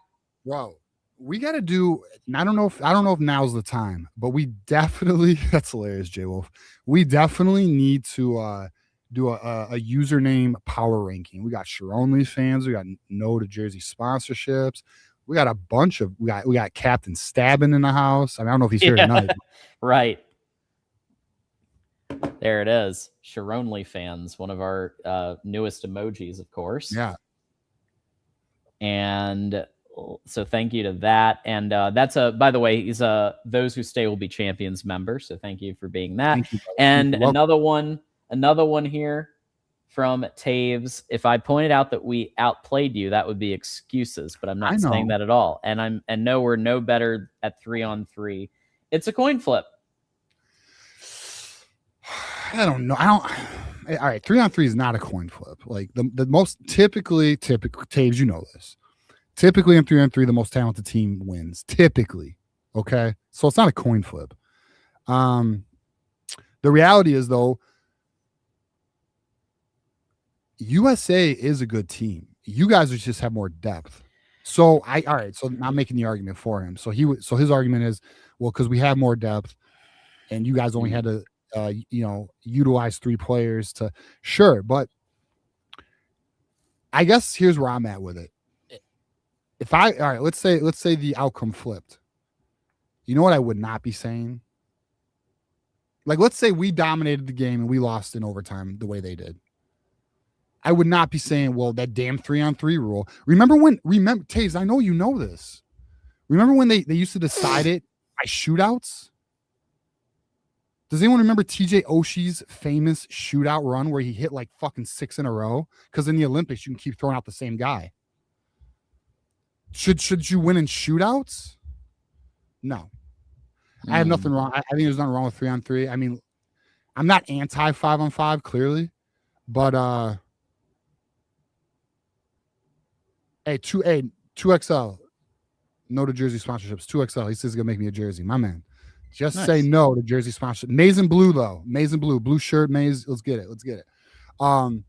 Bro, we got to do. I don't know if now's the time, but we definitely. That's hilarious, J Wolf. We definitely need to do a username power ranking. We got Sharonly fans. We got no to Jersey sponsorships. We got a bunch of. We got Captain Stabbin in the house. I mean, I don't know if he's here tonight. Right. There it is. Sharonly fans, one of our newest emojis, of course. Yeah. And so thank you to that. And that's by the way, he's Those Who Stay Will Be Champions member. So thank you for being that. And another one here from Taves. If I pointed out that we outplayed you, that would be excuses, but I'm not saying that at all. And no, we're no better at 3-on-3. It's a coin flip. I don't know. All right, 3-on-3 is not a coin flip. Like the most typically Taves, you know this. Typically in 3-on-3, the most talented team wins. Typically, okay. So it's not a coin flip. The reality is though, USA is a good team. You guys just have more depth. So all right. So I'm making the argument for him. So his argument is, well, because we have more depth, and you guys only had to, utilize 3 players to. Sure, but I guess here's where I'm at with it. All right, let's say the outcome flipped. You know what I would not be saying? Like, let's say we dominated the game and we lost in overtime the way they did. I would not be saying, well, that damn 3-on-3 rule. Remember Taves, I know you know this. Remember when they used to decide it by shootouts? Does anyone remember TJ Oshie's famous shootout run where he hit like fucking 6 in a row? Because in the Olympics, you can keep throwing out the same guy. Should you win in shootouts? No. I have nothing wrong. I think there's nothing wrong with 3-on-3. I mean, I'm not anti 5-on-5, clearly, but hey, 2XL. No to jersey sponsorships. 2XL. He says he's gonna make me a jersey. My man. Just Nice. say no to jersey sponsorship. Maize and blue, though. Maize and blue shirt, maize. Let's get it. So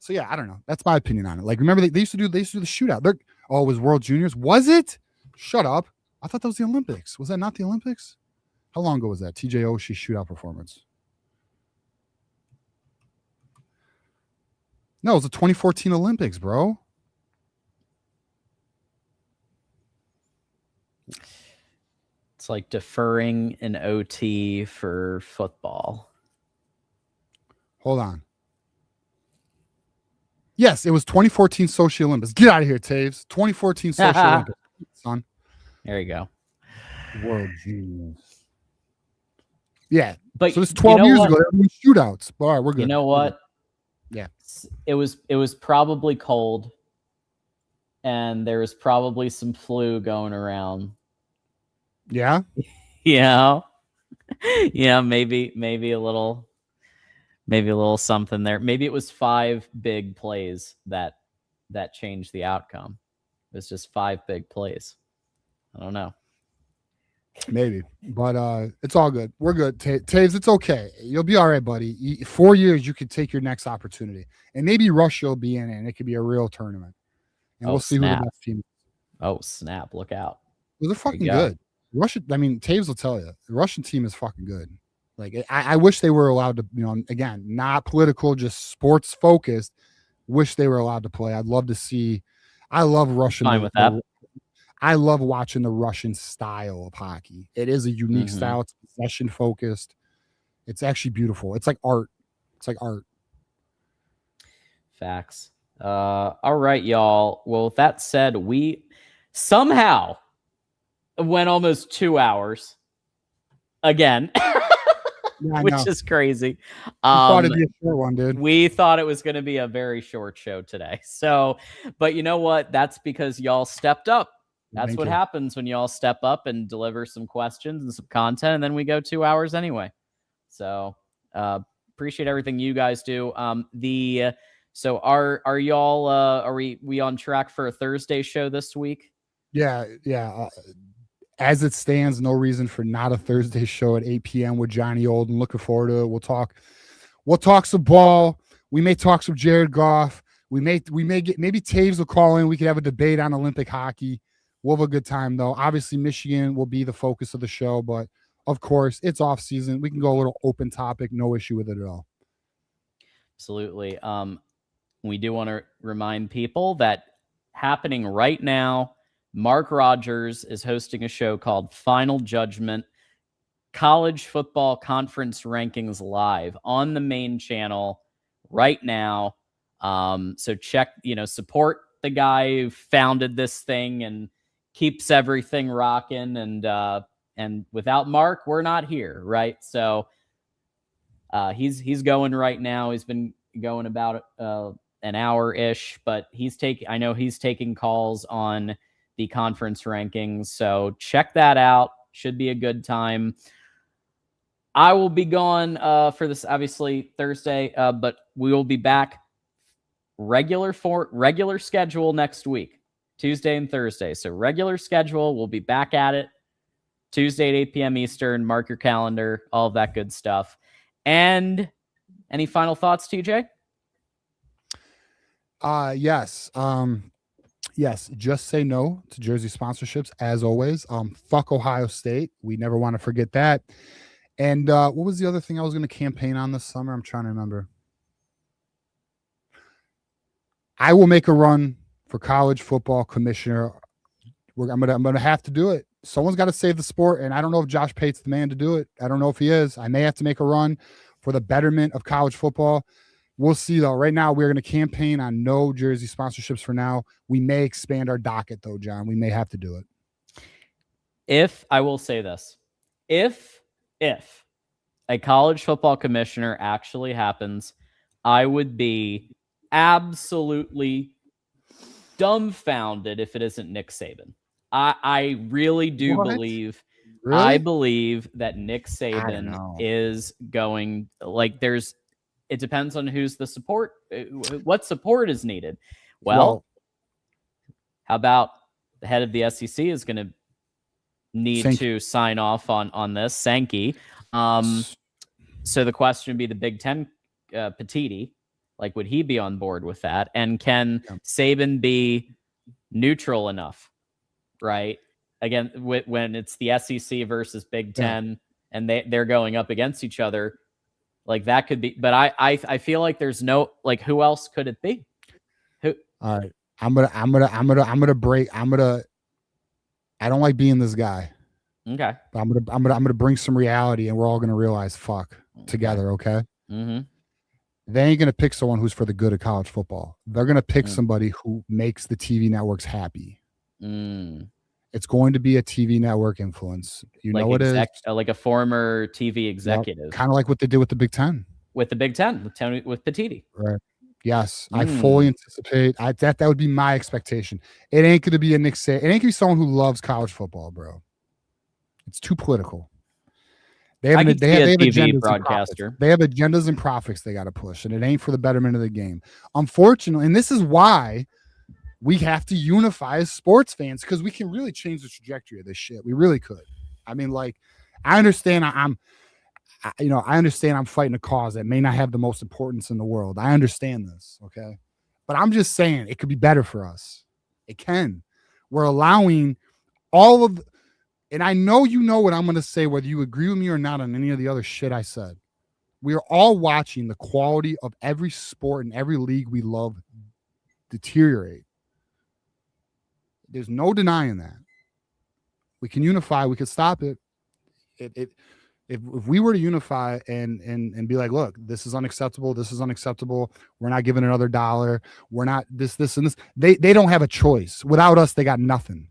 yeah, I don't know. That's my opinion on it. Like, remember they used to do the shootout. It was World Juniors. Was it? Shut up. I thought that was the Olympics. Was that not the Olympics? How long ago was that? TJ Oshie shootout performance. No, it was the 2014 Olympics, bro. It's like deferring an OT for football. Hold on. Yes, it was 2014 Sochi Olympics. Get out of here, Taves. 2014 Sochi Olympics, son. There you go. World Juniors. Yeah. But so this 12 years what? ago, there were shootouts. But all right, we're good. You know what? Yeah. It was probably cold, and there was probably some flu going around. Yeah. Yeah. Yeah, maybe a little something there. Maybe it was 5 big plays that changed the outcome. It was just 5 big plays. I don't know. Maybe, but it's all good. We're good. Taves, it's okay. You'll be all right, buddy. 4 years, you could take your next opportunity, and maybe Russia will be in it, and it could be a real tournament, and we'll see who the best team is. Oh, snap. Look out. Well, they're fucking good. Russia, I mean, Taves will tell you, the Russian team is fucking good. Like, I wish they were allowed to, again, not political, just sports focused. Wish they were allowed to play. I'd love to see. I love Russian. Fine with that. I love watching the Russian style of hockey. It is a unique style. It's possession focused. It's actually beautiful. It's like art. Facts. All right, y'all. Well, with that said, we somehow went almost 2 hours again, which is crazy. Thought it'd be a short one, dude. We thought it was going to be a very short show today. So, but you know what? That's because y'all stepped up. That's what happens when y'all step up and deliver some questions and some content, and then we go 2 hours anyway. So, appreciate everything you guys do. So are y'all are we on track for a Thursday show this week? Yeah. As it stands, no reason for not a Thursday show at 8 p.m. with Johnny Olden. Looking forward to it. We'll talk some ball. We may talk some Jared Goff. We may get, maybe Taves will call in. We could have a debate on Olympic hockey. We'll have a good time, though. Obviously, Michigan will be the focus of the show, but of course, it's off season. We can go a little open topic. No issue with it at all. Absolutely. We do want to remind people that happening right now, Mark Rogers is hosting a show called Final Judgment, College Football Conference Rankings Live on the main channel right now. So check, support the guy who founded this thing and keeps everything rocking. And without Mark, we're not here, right? So he's going right now. He's been going about an hour-ish, but I know he's taking calls on the conference rankings. So check that out. Should be a good time. I will be gone for this, obviously, Thursday, but we will be back regular schedule next week, Tuesday and Thursday. So regular schedule, we'll be back at it Tuesday at 8 p.m. Eastern. Mark your calendar, all of that good stuff. And any final thoughts, TJ? Yes. Yes, just say no to jersey sponsorships as always. Fuck Ohio State. We never want to forget that. And what was the other thing I was going to campaign on this summer? I'm trying to remember. I will make a run for college football commissioner. I'm gonna have to do it. Someone's got to save the sport, and I don't know if Josh Pate's the man to do it. I don't know if he is. I may have to make a run for the betterment of college football. We'll see, though. Right now, we're going to campaign on no jersey sponsorships for now. We may expand our docket, though, John. We may have to do it. I will say this, if a college football commissioner actually happens, I would be absolutely dumbfounded if it isn't Nick Saban. I really do believe. Really? I believe that Nick Saban is going, like, it depends on who's the support, what support is needed. Well, how about the head of the SEC is going to need to sign off on this, Sankey. So the question would be the Big Ten, Petiti, like, would he be on board with that? And can Saban be neutral enough, right? Again, when it's the SEC versus Big Ten and they're going up against each other, like, that could be. But I feel like there's no, like, who else could it be? Who? All right, I'm gonna break. I don't like being this guy. Okay. But I'm gonna bring some reality, and we're all gonna realize fuck together. Okay. Mm-hmm. They ain't gonna pick someone who's for the good of college football. They're gonna pick somebody who makes the TV networks happy. It's going to be a TV network influence. You know what it is? Like a former TV executive. Kind of like what they did with the Big Ten. With the Big Ten, with Petiti. Right. Yes. I fully anticipate that would be my expectation. It ain't going to be a Nick Saban. It ain't going to be someone who loves college football, bro. It's too political. They have TV broadcaster. They have agendas and profits they got to push, and it ain't for the betterment of the game. Unfortunately, and this is why we have to unify as sports fans, because we can really change the trajectory of this shit. We really could. I mean, like, I understand I understand I'm fighting a cause that may not have the most importance in the world. I understand this, okay? But I'm just saying it could be better for us. It can. We're allowing all of, and I know you know what I'm going to say, whether you agree with me or not on any of the other shit I said. We are all watching the quality of every sport and every league we love deteriorate. There's no denying that. We can unify. We can stop it. If we were to unify and be like, look, this is unacceptable. This is unacceptable. We're not giving another dollar. We're not this, and this. They don't have a choice. Without us, they got nothing.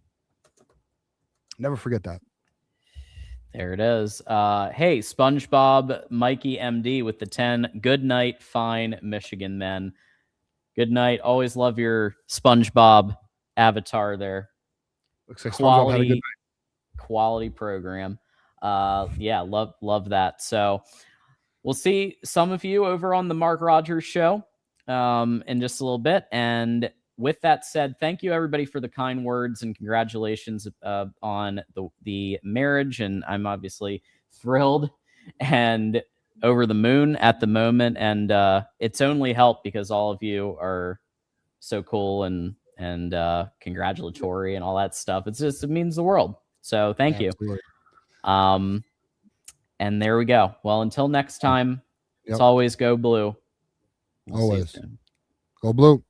Never forget that. There it is. Hey, SpongeBob, Mikey MD with the 10. Good night, fine Michigan men. Good night. Always love your SpongeBob avatar there. Looks like SpongeBob had a good night. Quality program. Yeah, love that. So we'll see some of you over on the Mark Rogers show in just a little bit. And with that said, thank you everybody for the kind words and congratulations on the marriage. And I'm obviously thrilled and over the moon at the moment. And it's only helped because all of you are so cool and congratulatory and all that stuff. It means the world. So thank you. And there we go. Well, until next time, it's always go blue. Always go blue.